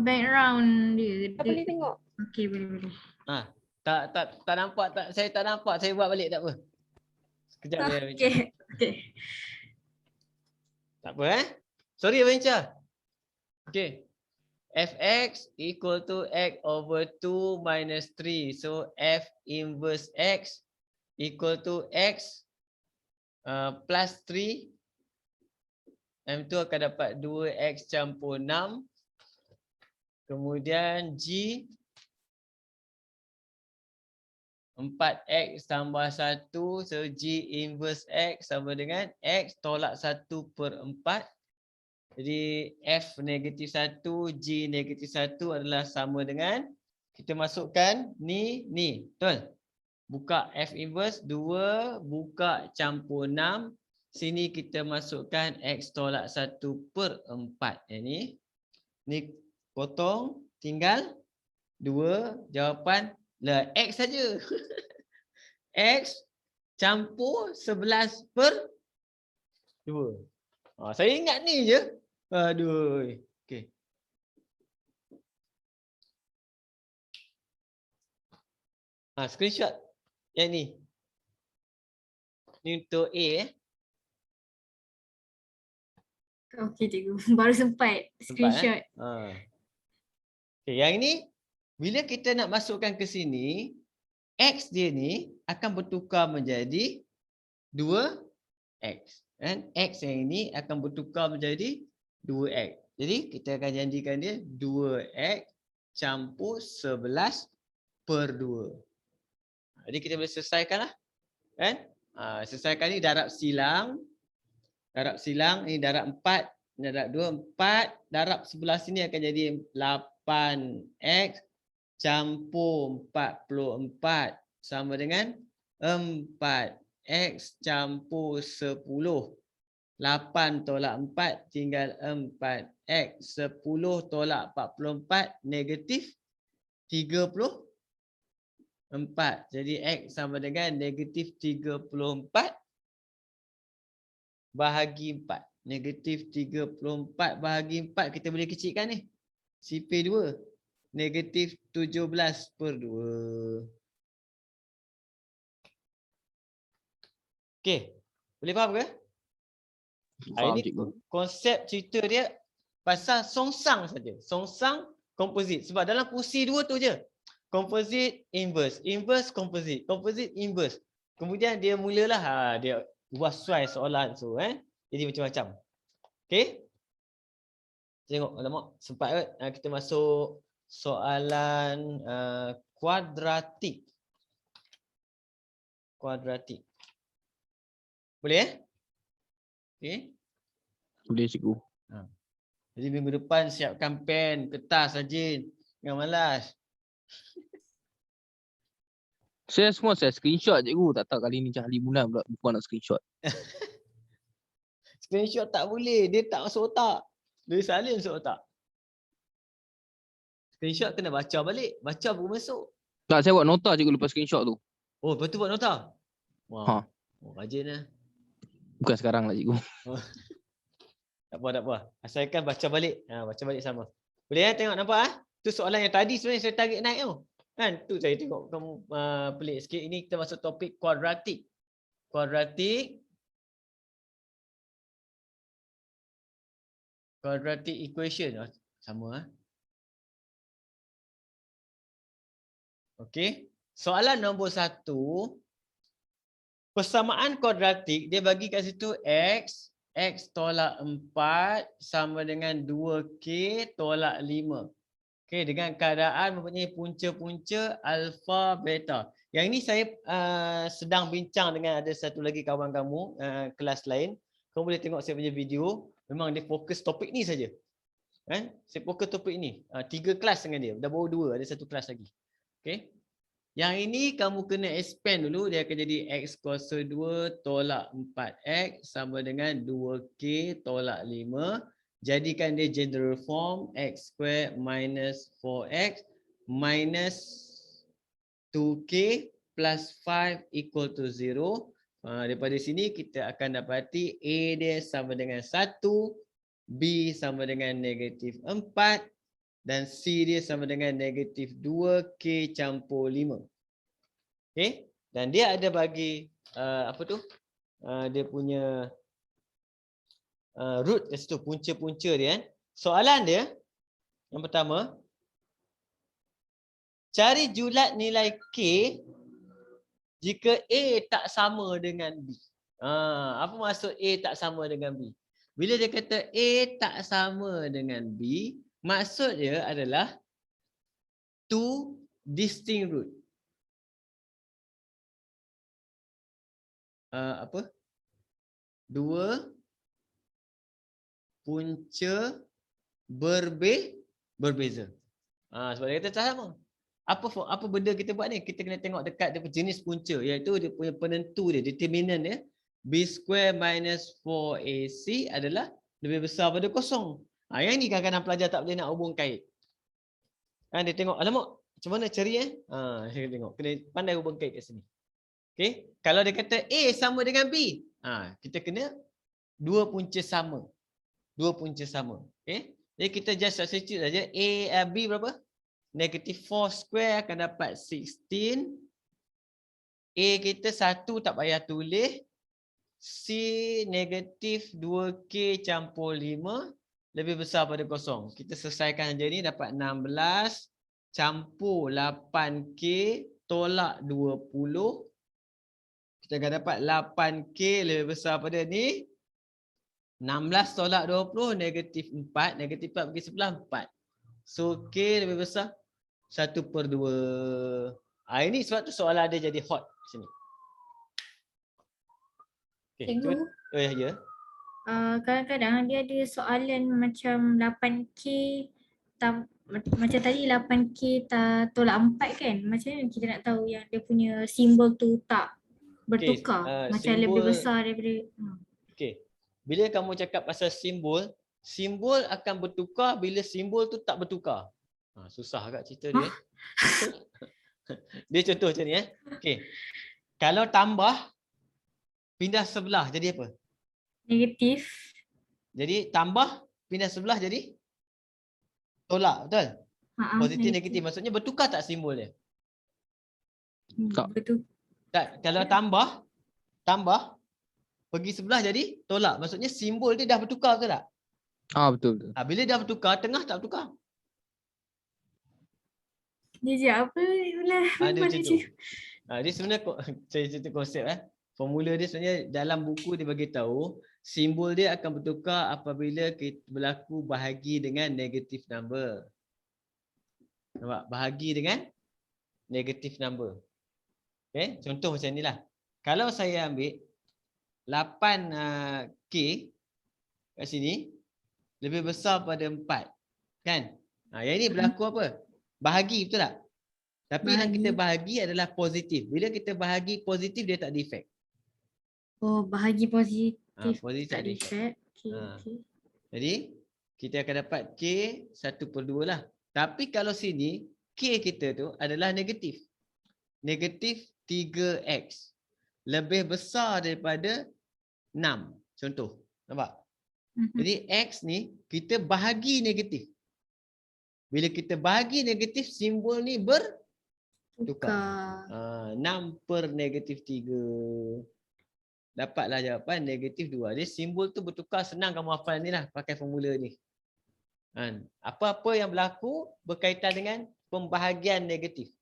background dia. Tak boleh tengok. Okey, boleh. Tak nampak. Saya tak nampak. Saya buat balik tak apa. Sekejap ya. Okey. Tak apa Sorry Awicha. Okey. Fx equal to x over 2 minus 3. So F inverse x equal to x plus 3. M tu akan dapat 2x campur 6. Kemudian G 4x tambah 1. So G inverse x sama dengan x tolak 1/4. Jadi F negatif 1, G negatif 1 adalah sama dengan, kita masukkan ni. Betul? Buka F inverse 2, buka campur 6. Sini kita masukkan X tolak 1/4. Ni potong, tinggal 2. Jawapan lah X saja. X campur 11/2. Saya ingat ni je. Aduh. Okey. Screenshot yang ni. Ni untuk A Okey cikgu. Baru sempat screenshot. Okay, yang ni bila kita nak masukkan ke sini, X dia ni akan bertukar menjadi 2X. Dan X yang ini akan bertukar menjadi 2X. Jadi kita akan janjikan dia 2X campur 11/2. Jadi kita boleh selesaikan lah. Kan? Selesaikan ni darab silang. Darab silang ni darab 4. Darab 2, 4. Darab sebelah sini akan jadi 8X campur 44 sama dengan 4X campur 10. 8 tolak 4 tinggal 4X. 10 tolak 44 negatif 34. Jadi X sama dengan negatif 34 bahagi 4. Negatif 34 bahagi 4 kita boleh kecilkan ni. CP2. Negatif 17/2. Okey. Boleh faham ke? faham Ini cikgu. konsep cerita dia pasal songsang saja. Songsang komposit. Sebab dalam kursi 2 tu je. Composite inverse. Inverse composite. Composite inverse. Kemudian dia mulalah dia buat sesuai soalan tu. Jadi macam-macam. Okey. Tengok alamak sempat kot. Kita masuk soalan kuadratik. Kuadratik. Boleh Okey. Boleh cikgu. Jadi minggu depan siapkan pen, kertas saja. Jangan malas. Saya screenshot cikgu. Tak tahu kali ni macam hari bulan pula bukan nak screenshot. Screenshot tak boleh. Dia tak masuk otak. Dia salin masuk otak. Screenshot kena baca balik. Baca baru masuk. Tak, saya buat nota cikgu lepas screenshot tu. Oh, lepas tu buat nota? Wow. Rajin lah. Bukan sekarang lah cikgu. Tak apa. Asalkan baca balik. Baca balik sama. Boleh tengok nampak Tu soalan yang tadi sebenarnya saya tarik naik tu. Kan? Tu saya tengok kamu pelik sikit. Ini kita masuk topik kuadratik. Quadratic equation. Sama Okey. Soalan nombor 1. Persamaan kuadratik dia bagi kat situ X tolak 4 sama dengan 2K tolak 5. Okey, dengan keadaan mempunyai punca-punca alfa, beta. Yang ini saya sedang bincang dengan ada satu lagi kawan kamu kelas lain. Kamu boleh tengok saya punya video. Memang dia fokus topik ni saja. Saya fokus topik ni. 3 kelas dengan dia. Dah baru 2, ada satu kelas lagi. Okey. Yang ini kamu kena expand dulu. Dia akan jadi X kuasa 2 tolak 4X sama dengan 2K tolak 5. Jadikan dia general form X square minus 4X minus 2K plus 5 equal to 0. Daripada sini kita akan dapati A dia sama dengan 1, B sama dengan negatif 4 dan C dia sama dengan negatif 2K campur 5. Okay. Dan dia ada bagi dia punya root kat situ, punca-punca dia. Soalan dia yang pertama, cari julat nilai K jika A tak sama dengan B. Apa maksud A tak sama dengan B? Bila dia kata A tak sama dengan B, maksud dia adalah two distinct root. Dua punca berbeza. Sebab dia kata tak sama. Apa benda kita buat ni? Kita kena tengok dekat dia jenis punca, iaitu dia punya penentu dia, determinant dia. B square minus 4AC adalah lebih besar pada kosong. Yang ni kadang-kadang pelajar tak boleh nak hubung kait. Dia tengok, alamak, macam mana cari saya tengok, kena pandai hubung kait kat sini. Okay. Kalau dia kata A sama dengan B, kita kena dua punca sama. Okay. Jadi kita just substitute saja. B berapa? Negatif 4 square akan dapat 16. A kita 1 tak payah tulis. C negatif 2K campur 5 lebih besar pada kosong. Kita selesaikan saja ni, dapat 16 campur 8K tolak 20. Kita akan dapat 8K lebih besar pada ni. 16 tolak 20 negatif 4. Negatif 4 bagi sebelah 4. So K lebih besar 1/2. Ini sebab tu soalan dia jadi hot sini. Okay, Cikgu, ya. kadang-kadang dia ada soalan macam 8K macam tadi 8K tolak 4 kan? Macam mana kita nak tahu yang dia punya simbol tu tak bertukar? Macam lebih besar daripada Okay. Bila kamu cakap pasal simbol, simbol akan bertukar bila simbol tu tak bertukar. Susah agak cerita dia. Dia contoh macam ni. Okay. Kalau tambah, pindah sebelah jadi apa? negatif. Jadi tambah, pindah sebelah jadi tolak, betul? Positif, negatif. Maksudnya bertukar tak simbol dia? Tak. Betul. Tak. Kalau tambah, pergi sebelah jadi tolak. Maksudnya simbol dia dah bertukar, betul tak? Betul. Bila dah bertukar, tengah tak bertukar. Dia apa pula? Dia macam tu. Dia sebenarnya saya cerita konsep formula dia sebenarnya dalam buku dia bagi tahu simbol dia akan bertukar apabila kita berlaku bahagi dengan negative number. Nampak? Bahagi dengan negative number. Okay? Contoh macam inilah. Kalau saya ambil 8K kat sini lebih besar pada 4. Kan? Yang ini berlaku apa? Bahagi, betul tak? Tapi yang kita bahagi adalah positif. Bila kita bahagi positif, dia tak ada efek. Bahagi positif. Positif tak ada efek. Okay. Jadi, kita akan dapat K 1/2 lah. Tapi kalau sini, K kita tu adalah negatif. Negatif 3X. Lebih besar daripada 6. Contoh. Nampak? Jadi, X ni, kita bahagi negatif. Bila kita bahagi negatif, simbol ni bertukar. 6/-3. Dapatlah jawapan negatif 2. Jadi simbol tu bertukar, senang kamu hafal ni lah pakai formula ni. Apa-apa yang berlaku berkaitan dengan pembahagian negatif.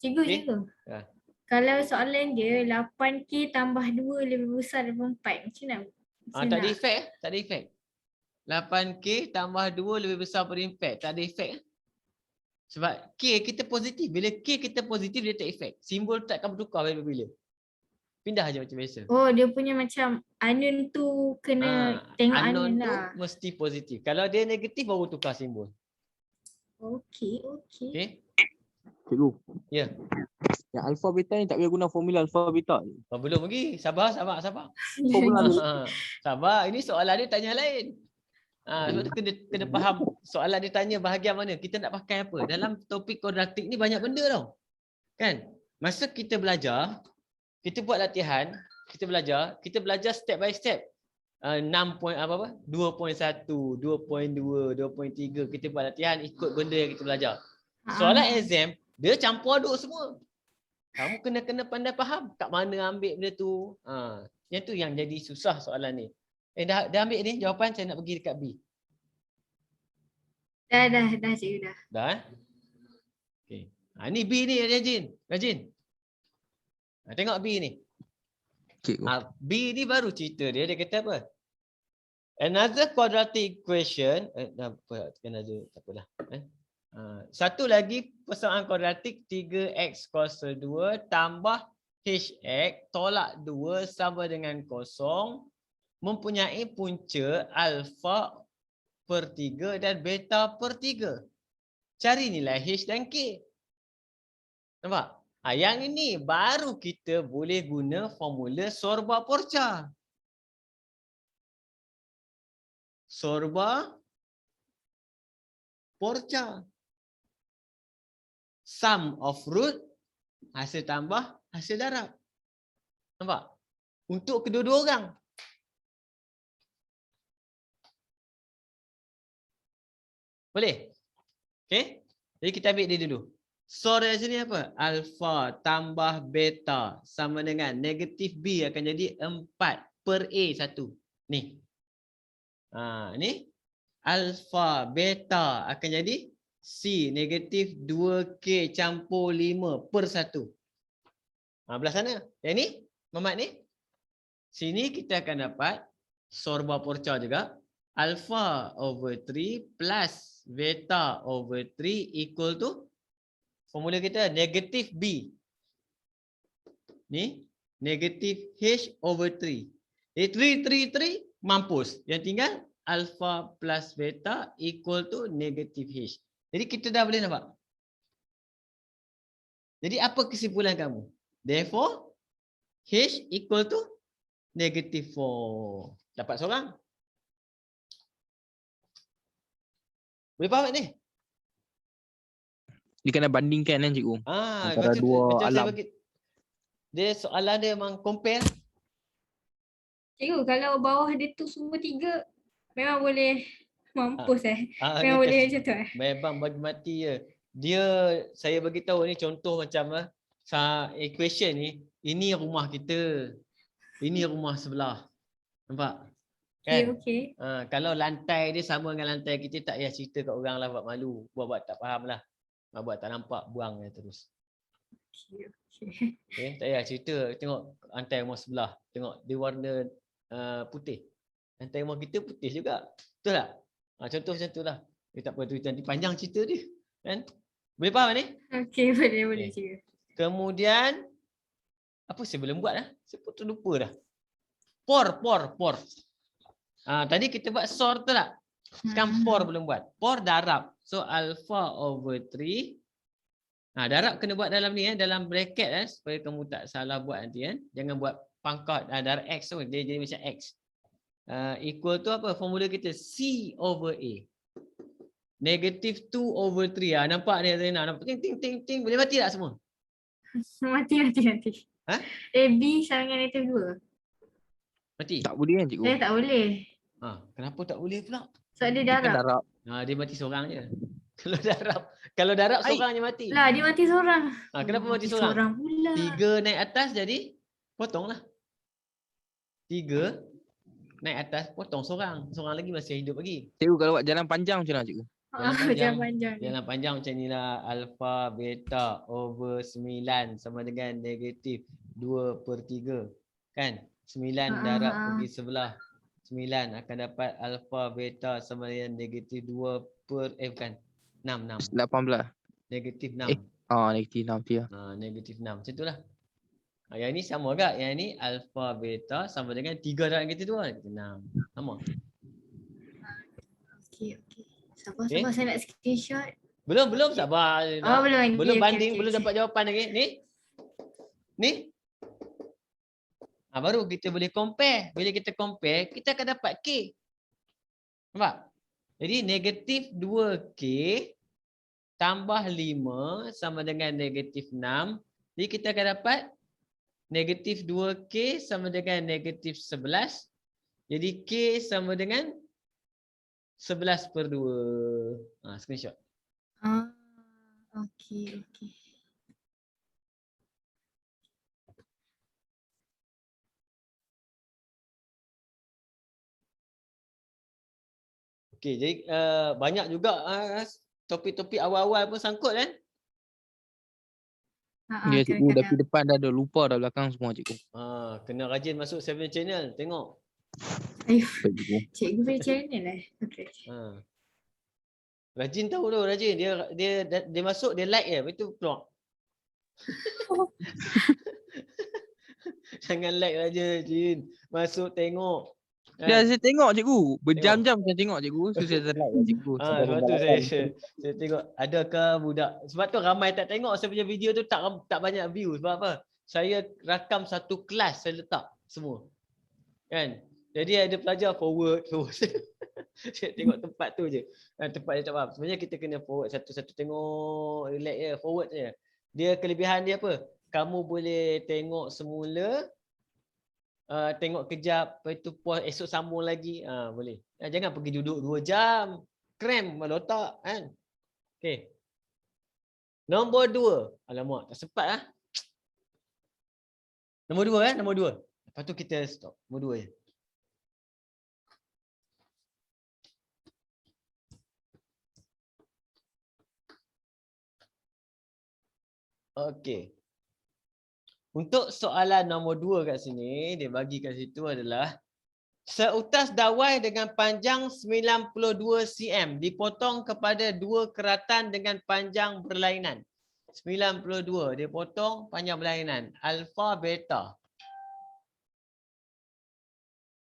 Cikgu, Okey. cikgu. Ha. Kalau soalan dia 8K tambah 2 lebih besar daripada 4. Macam mana? Tak ada efek. Tak ada efek. 8K tambah 2 lebih besar daripada impact. Tak ada efek. Sebab K kita positif. Bila K kita positif, dia tak efek. Simbol tak akan bertukar bila-bila. Pindah je macam biasa. Oh, dia punya macam unknown tu kena tengok unknown Unknown tu lah. mesti positif. Kalau dia negatif, baru tukar simbol. Okey. Okey? Cikgu. Ya. Yang alpha beta ni tak payah guna formula alpha beta. Oh, belum lagi. Sabar. Formula dulu. Sabar. Ini soalan dia tanya lain. Sebab tu kena faham soalan dia tanya bahagian mana. Kita nak pakai apa. Dalam topik kuadratik ni banyak benda tau. Kan? Masa kita belajar, kita buat latihan, kita belajar step by step. 2.1, 2.2, 2.3 kita buat latihan ikut benda yang kita belajar. Soalan exam, dia campur aduk semua. Kamu kena pandai faham kat mana ambil benda tu. Yang tu yang jadi susah soalan ni. Dah ambil ni jawapan, saya nak pergi dekat B. Dah cikgu dah. Dah okey. Ni B ni Rajin. Tengok B ni. Cikgu. B ni baru cerita dia kata apa? Another quadratic equation, tak apalah. Satu lagi persamaan kuadratik 3x kuasa 2 tambah hx tolak 2 sama dengan 0 mempunyai punca alfa per 3 dan beta per 3. Cari nilai h dan k. Nampak? Yang ini baru kita boleh guna formula Sorba-Porcha. Sorba-Porcha. Sum of root, hasil tambah, hasil darab. Nampak? Untuk kedua-dua orang. Boleh? Okey? Jadi kita ambil dia dulu. Soal sini apa? Alpha tambah beta sama dengan negatif B akan jadi 4 per A 1. Ni. Ni. Alpha beta akan jadi C negatif 2K campur 5 per 1. Belah sana. Yang ni. Mamat ni. Sini kita akan dapat Sorba-Porcha juga. Alpha over 3 plus beta over 3 equal to formula kita negatif B. Ni negatif H over 3. Jadi 3 mampus. Yang tinggal alpha plus beta equal to negatif H. Jadi kita dah boleh nampak. Jadi apa kesimpulan kamu? Therefore H equal to negatif 4. Dapat seorang. Boleh faham ni? Dia kena bandingkan kan cikgu. Antara macam dua saya alam. bagi, dia soalan dia memang compare. Cikgu, kalau bawah dia tu semua 3 memang boleh mampus memang boleh macam tu Memang bagi mati je. Dia saya bagi tahu ni contoh macam equation ni, ini rumah kita. Ini rumah sebelah. Nampak? Kan? Okey. Kalau lantai dia sama dengan lantai kita, tak payah cerita kat orang lah, buat malu. Buat tak faham lah. Buat tak nampak, buang je terus. Okay, tak payah cerita. Tengok lantai rumah sebelah. Tengok dia warna putih. Lantai rumah kita putih juga. Betul tak? Contoh macam tu lah. Tak apa, tu nanti panjang cerita dia. Kan? Boleh faham ni? Okey, boleh cikgu. Kemudian, apa saya belum buat lah? Saya pun terlupa dah. Por. Tadi kita buat SOR tu tak? Sekarang por belum buat. Por darab. So alpha over 3. Darab kena buat dalam ni dalam bracket supaya kamu tak salah buat nanti kan. Jangan buat pangkat darab X tu, dia jadi macam X. Equal tu apa? Formula kita C over A. Negatif 2 over 3. Nampak dia Zena? Nampak ting. Boleh mati tak semua? Mati. B sama dengan negatif 2. Mati? Tak boleh kan cikgu? Tak boleh. Kenapa tak boleh pula? Sebab dia Dia kan darab. darab. Dia mati seorang je. Kalau darab seorang je mati. Lah, dia mati seorang. Kenapa mati seorang? Seorang pula. 3 naik atas jadi potonglah. 3 naik atas potong seorang. Seorang lagi masih hidup lagi. Cikgu kalau buat jalan panjang macam mana cikgu? Jalan panjang ni. Jalan panjang macam ni lah. Alpha beta over 9 sama dengan negatif 2/3. Kan? 9 darab pergi sebelah 9 akan dapat alpha beta sama dengan negatif 6, 18. negatif 6. Negatif 6 tu ya. Negatif 6. Macam tu lah. Yang ni sama tak? Yang ni alpha beta sama dengan 3 darab negatif 2. Negatif 6. Sama. Okey. Sabar saya nak screenshot. Belum sabar. Belum lagi. Belum banding, Okey. belum dapat jawapan lagi. Ni. Baru kita boleh compare. Bila kita compare, kita akan dapat K. Nampak? Jadi negatif 2K tambah 5 sama dengan negatif 6. Jadi kita akan dapat negatif 2K sama dengan negatif 11. Jadi K sama dengan 11/2. Screenshot. Okey. Okey, jadi banyak juga topik-topik awal-awal pun sangkut kan? Ya cikgu, tapi depan dah ada, lupa dah belakang semua cikgu. Kena rajin masuk 7 channel, tengok. Cikgu punya channel lah. Okey. Rajin tahu tu, rajin. Dia masuk, dia like je, lepas tu keluar. Jangan like saja, Jin. Masuk tengok. Ya, saya tengok cikgu. Berjam-jam saya tengok cikgu. So saya like cikgu. Sebab tu saya tengok adakah budak. Sebab tu ramai tak tengok saya punya video tu, tak banyak view. Sebab apa? Saya rakam satu kelas saya letak semua. Kan? Jadi ada pelajar forward. Saya tengok tempat tu je. Tempat dia tak faham. Sebenarnya kita kena forward satu-satu, tengok, relax je, forward je. Dia kelebihan dia apa? Kamu boleh tengok semula, tengok kejap, lepas tu pause, esok sambung lagi, boleh. Jangan pergi duduk 2 jam, cramp kepala otak kan. Okey. Nombor 2. Alamak, tak sempat lah. Nombor 2 kan, nombor 2. Lepas tu kita stop. Nombor 2 je. Okey. Untuk soalan nombor 2 kat sini, dia bagi kat situ adalah seutas dawai dengan panjang 92 cm dipotong kepada 2 keratan dengan panjang berlainan. 92 dia potong panjang berlainan. Alpha beta.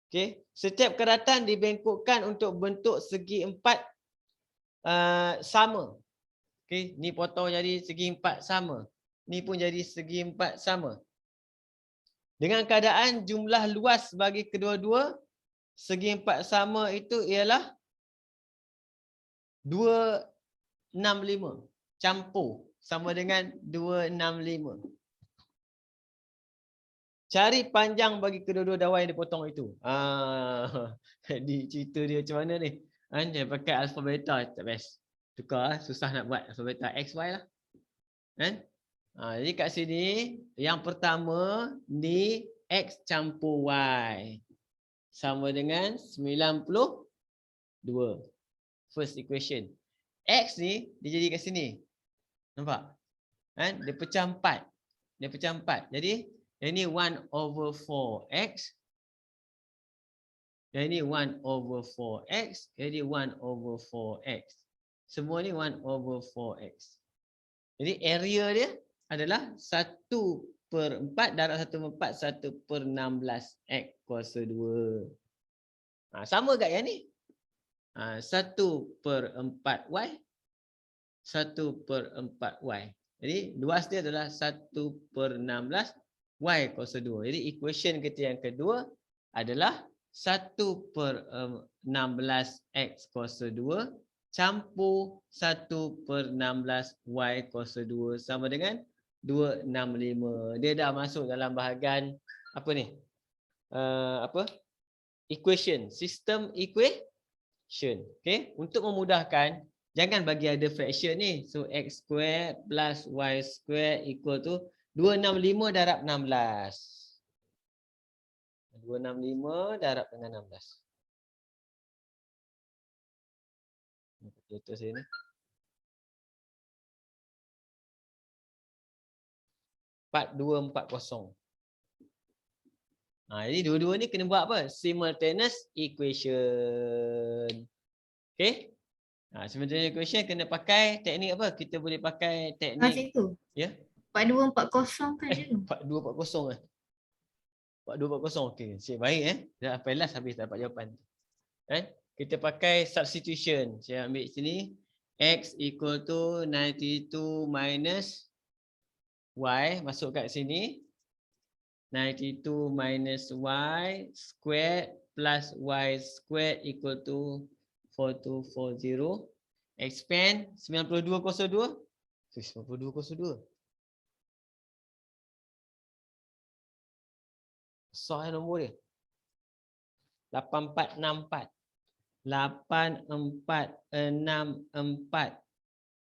Okey, setiap keratan dibengkokkan untuk bentuk segi 4 sama. Okey, ni potong jadi segi 4 sama. Ni pun jadi segi 4 sama. Dengan keadaan jumlah luas bagi kedua-dua segi 4 sama itu ialah 265 campur sama dengan 265. Cari panjang bagi kedua-dua dawai yang dipotong itu. Jadi cerita dia macam mana ni? Dia pakai alpha beta, tak best. Tukar, susah nak buat alpha beta x y lah. Kan? Jadi kat sini yang pertama ni x campur y sama dengan 92. First equation. X ni dia jadi kat sini. Nampak? Kan? Dia pecah 4. Dia pecah 4. Jadi yang ni 1/4x. Yang ni 1/4x. Jadi 1/4x. Semua ni 1/4x. Jadi area dia adalah 1/4 darab 1/4 1/16x kuasa 2. Sama kat yang ni. 1/4y 1/4y. Jadi luas dia adalah 1/16y kuasa 2. Jadi equation kita yang kedua adalah 1/16x kuasa 2 campur 1/16y kuasa 2 sama dengan 265. Dia dah masuk dalam bahagian apa ni? Equation, sistem equation. Okey, untuk memudahkan jangan bagi ada fraction ni. So x square plus y square equal to 265 darab 16. 265 darab dengan 16. Letak sini. Part 240. Jadi dua-dua ni kena buat apa? Simultaneous equation. Okay? Simultaneous equation kena pakai teknik apa? Kita boleh pakai teknik. Cikgu. Ya? 4240 kan cikgu? 4240 4240. Okey. Cik baik Dah sampai last habis dapat jawapan. Kita pakai substitution. Saya ambil sini. X equal to 92 minus Y. Masuk kat sini. 92 minus Y squared plus Y squared equal to 4240. Expand 9202. 9202. Besar nombor dia. 8464. 8464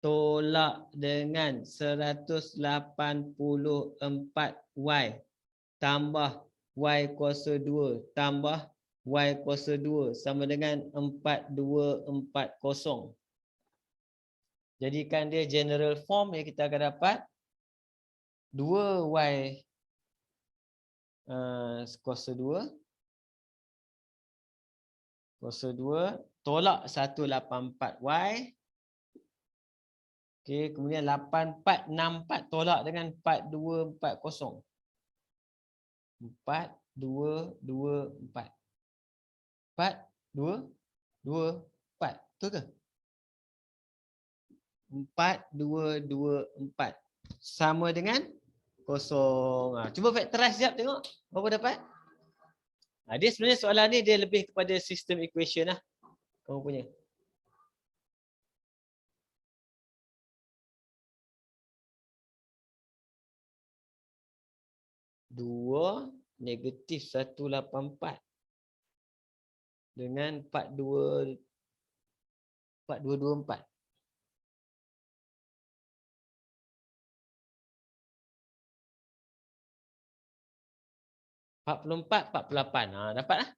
tolak dengan 184Y tambah Y kuasa 2 tambah Y kuasa 2 sama dengan 4240. Jadikan dia general form yang kita akan dapat 2Y kuasa 2 tolak 184Y. Okey, kemudian 8464 tolak dengan 4240. 4224. 4224. Betul ke? 4224 sama dengan 0. Cuba factorize sekejap tengok berapa dapat. Dia sebenarnya soalan ni dia lebih kepada sistem equation lah. Kamu punya. -2 -184 dengan 4224. -44, 48. Dapatlah.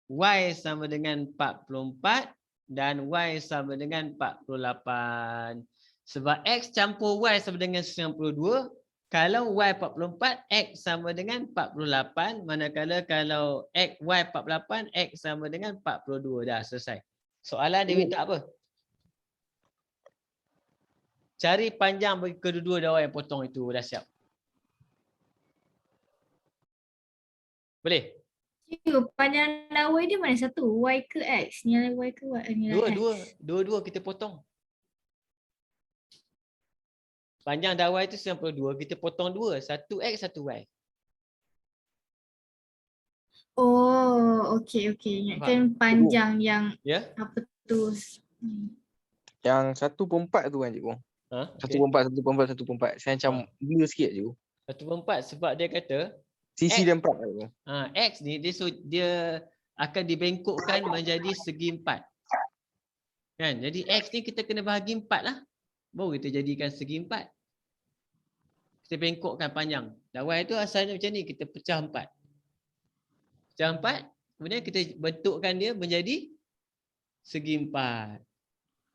Y sama dengan 44 dan Y sama dengan 48. Sebab X campur Y sama dengan 92. Kalau Y 44, X sama dengan 48. Manakala kalau Y 48, X sama dengan 42. Dah selesai. Soalan dia minta apa? Cari panjang bagi kedua-dua dawai yang potong itu. Dah siap. Boleh? Cikgu, panjang dawai dia mana satu? Y ke X? Nilai Y ke Y? Nilai X? Dua-dua kita potong. Panjang dawai itu 92, kita potong 2. Satu X, satu Y. Oh, okey. Ingatkan panjang yang apa tu? Yang 1/4 tu kan cikgu. 1/4. Saya macam gila sikit cikgu. 1/4 sebab dia kata Sisi dia 4 cikgu. X ni dia akan dibengkokkan menjadi segi 4. Kan? Jadi X ni kita kena bahagi 4 lah. Baru kita jadikan segi 4. Kita bengkokkan panjang. Dawai tu asalnya macam ni. Kita pecah 4. Pecah 4. Kemudian kita bentukkan dia menjadi segi 4.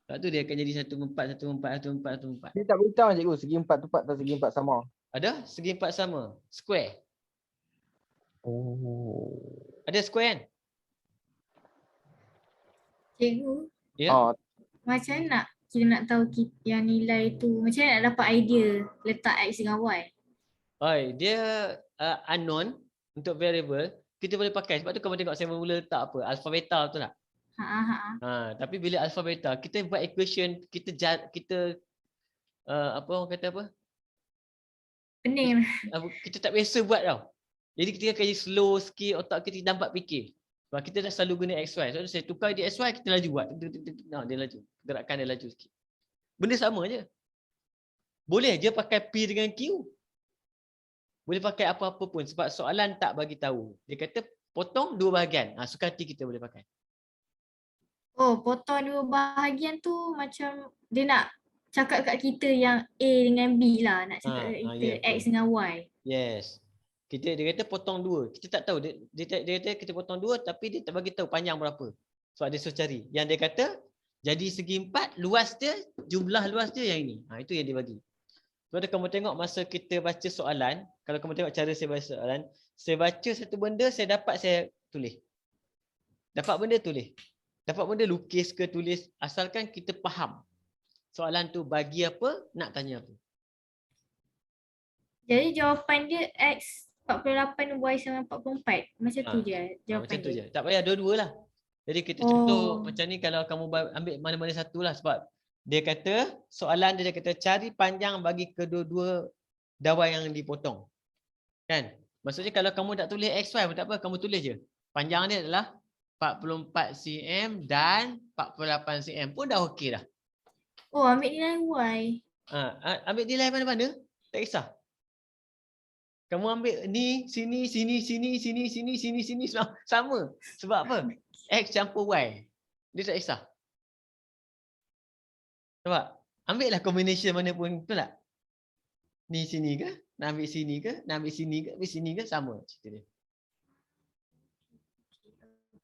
Sebab tu dia akan jadi 1/4. Dia tak beritahu cikgu segi 4 tu 4 atau segi 4 sama. Ada? Segi 4 sama. Square. Oh. Ada square kan? Cikgu. Ya. Macam nak kita nak tahu yang nilai tu, macam mana nak dapat idea letak X dengan Y? Dia unknown untuk variable. Kita boleh pakai. Sebab tu kamu tengok saya mula letak apa? Alpha beta, betul tak? Tapi bila alpha beta, kita buat equation, kita apa orang kata apa? Pening. Kita tak biasa buat tau. Jadi kita akan slow sikit, otak kita dapat fikir. Sebab kita dah selalu guna XY. So saya tukar dia XY, kita laju buat. Dia laju. Gerakan dia laju sikit. Benda sama je. Boleh je pakai P dengan Q. Boleh pakai apa-apa pun. Sebab soalan tak bagi tahu. Dia kata potong 2 bahagian. Suka hati kita boleh pakai. Oh, potong 2 bahagian tu macam dia nak cakap kat kita yang A dengan B lah. Nak cakap kat kita X dengan Y. Yes. Dia kata potong 2. Kita tak tahu. Dia kata kita potong 2 tapi dia tak bagi tahu panjang berapa. Sebab dia suruh cari. Yang dia kata Jadi segi 4 luas dia, jumlah luas dia yang ini. Itu yang dia bagi. Kalau kamu tengok masa kita baca soalan, kalau kamu tengok cara saya baca soalan, saya baca satu benda, saya dapat saya tulis. Dapat benda tulis. Dapat benda lukis ke tulis, asalkan kita faham soalan tu bagi apa, nak tanya apa. Jadi jawapan dia X 48 Y sama 44. Macam tu je jawapan Macam tu dia. je. Tak payah dua-dua lah. Jadi kita contoh macam ni kalau kamu ambil mana-mana satu lah sebab dia kata soalan dia kata cari panjang bagi kedua-dua dawai yang dipotong. Kan? Maksudnya kalau kamu tak tulis XY pun tak apa, kamu tulis je. Panjang dia adalah 44 cm dan 48 cm pun dah okey dah. Oh, ambil nilai Y. Ambil nilai mana-mana, tak kisah. Kamu ambil ni, sini, sama. Sebab apa? X campur Y. Dia tak kisah. Nampak? Ambil lah combination mana pun, betul tak? Ni sini ke? Nak ambil sini ke? Nak ambil sini ke? Ambil sini ke? Sama cerita dia.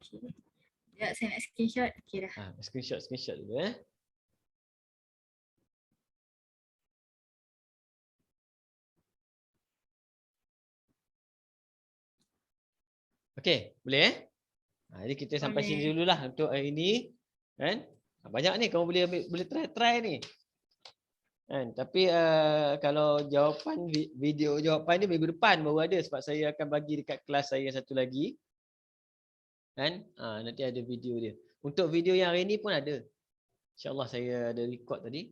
Okay. Sekejap saya nak screenshot. Okay dah. Screenshot dulu Okey, boleh jadi kita sampai sini dululah untuk hari ini. Kan? Banyak ni kamu boleh try ni. Kan? Tapi kalau jawapan video jawapan ni minggu depan baru ada sebab saya akan bagi dekat kelas saya satu lagi. Kan? Nanti ada video dia. Untuk video yang hari ni pun ada. InsyaAllah saya ada record tadi.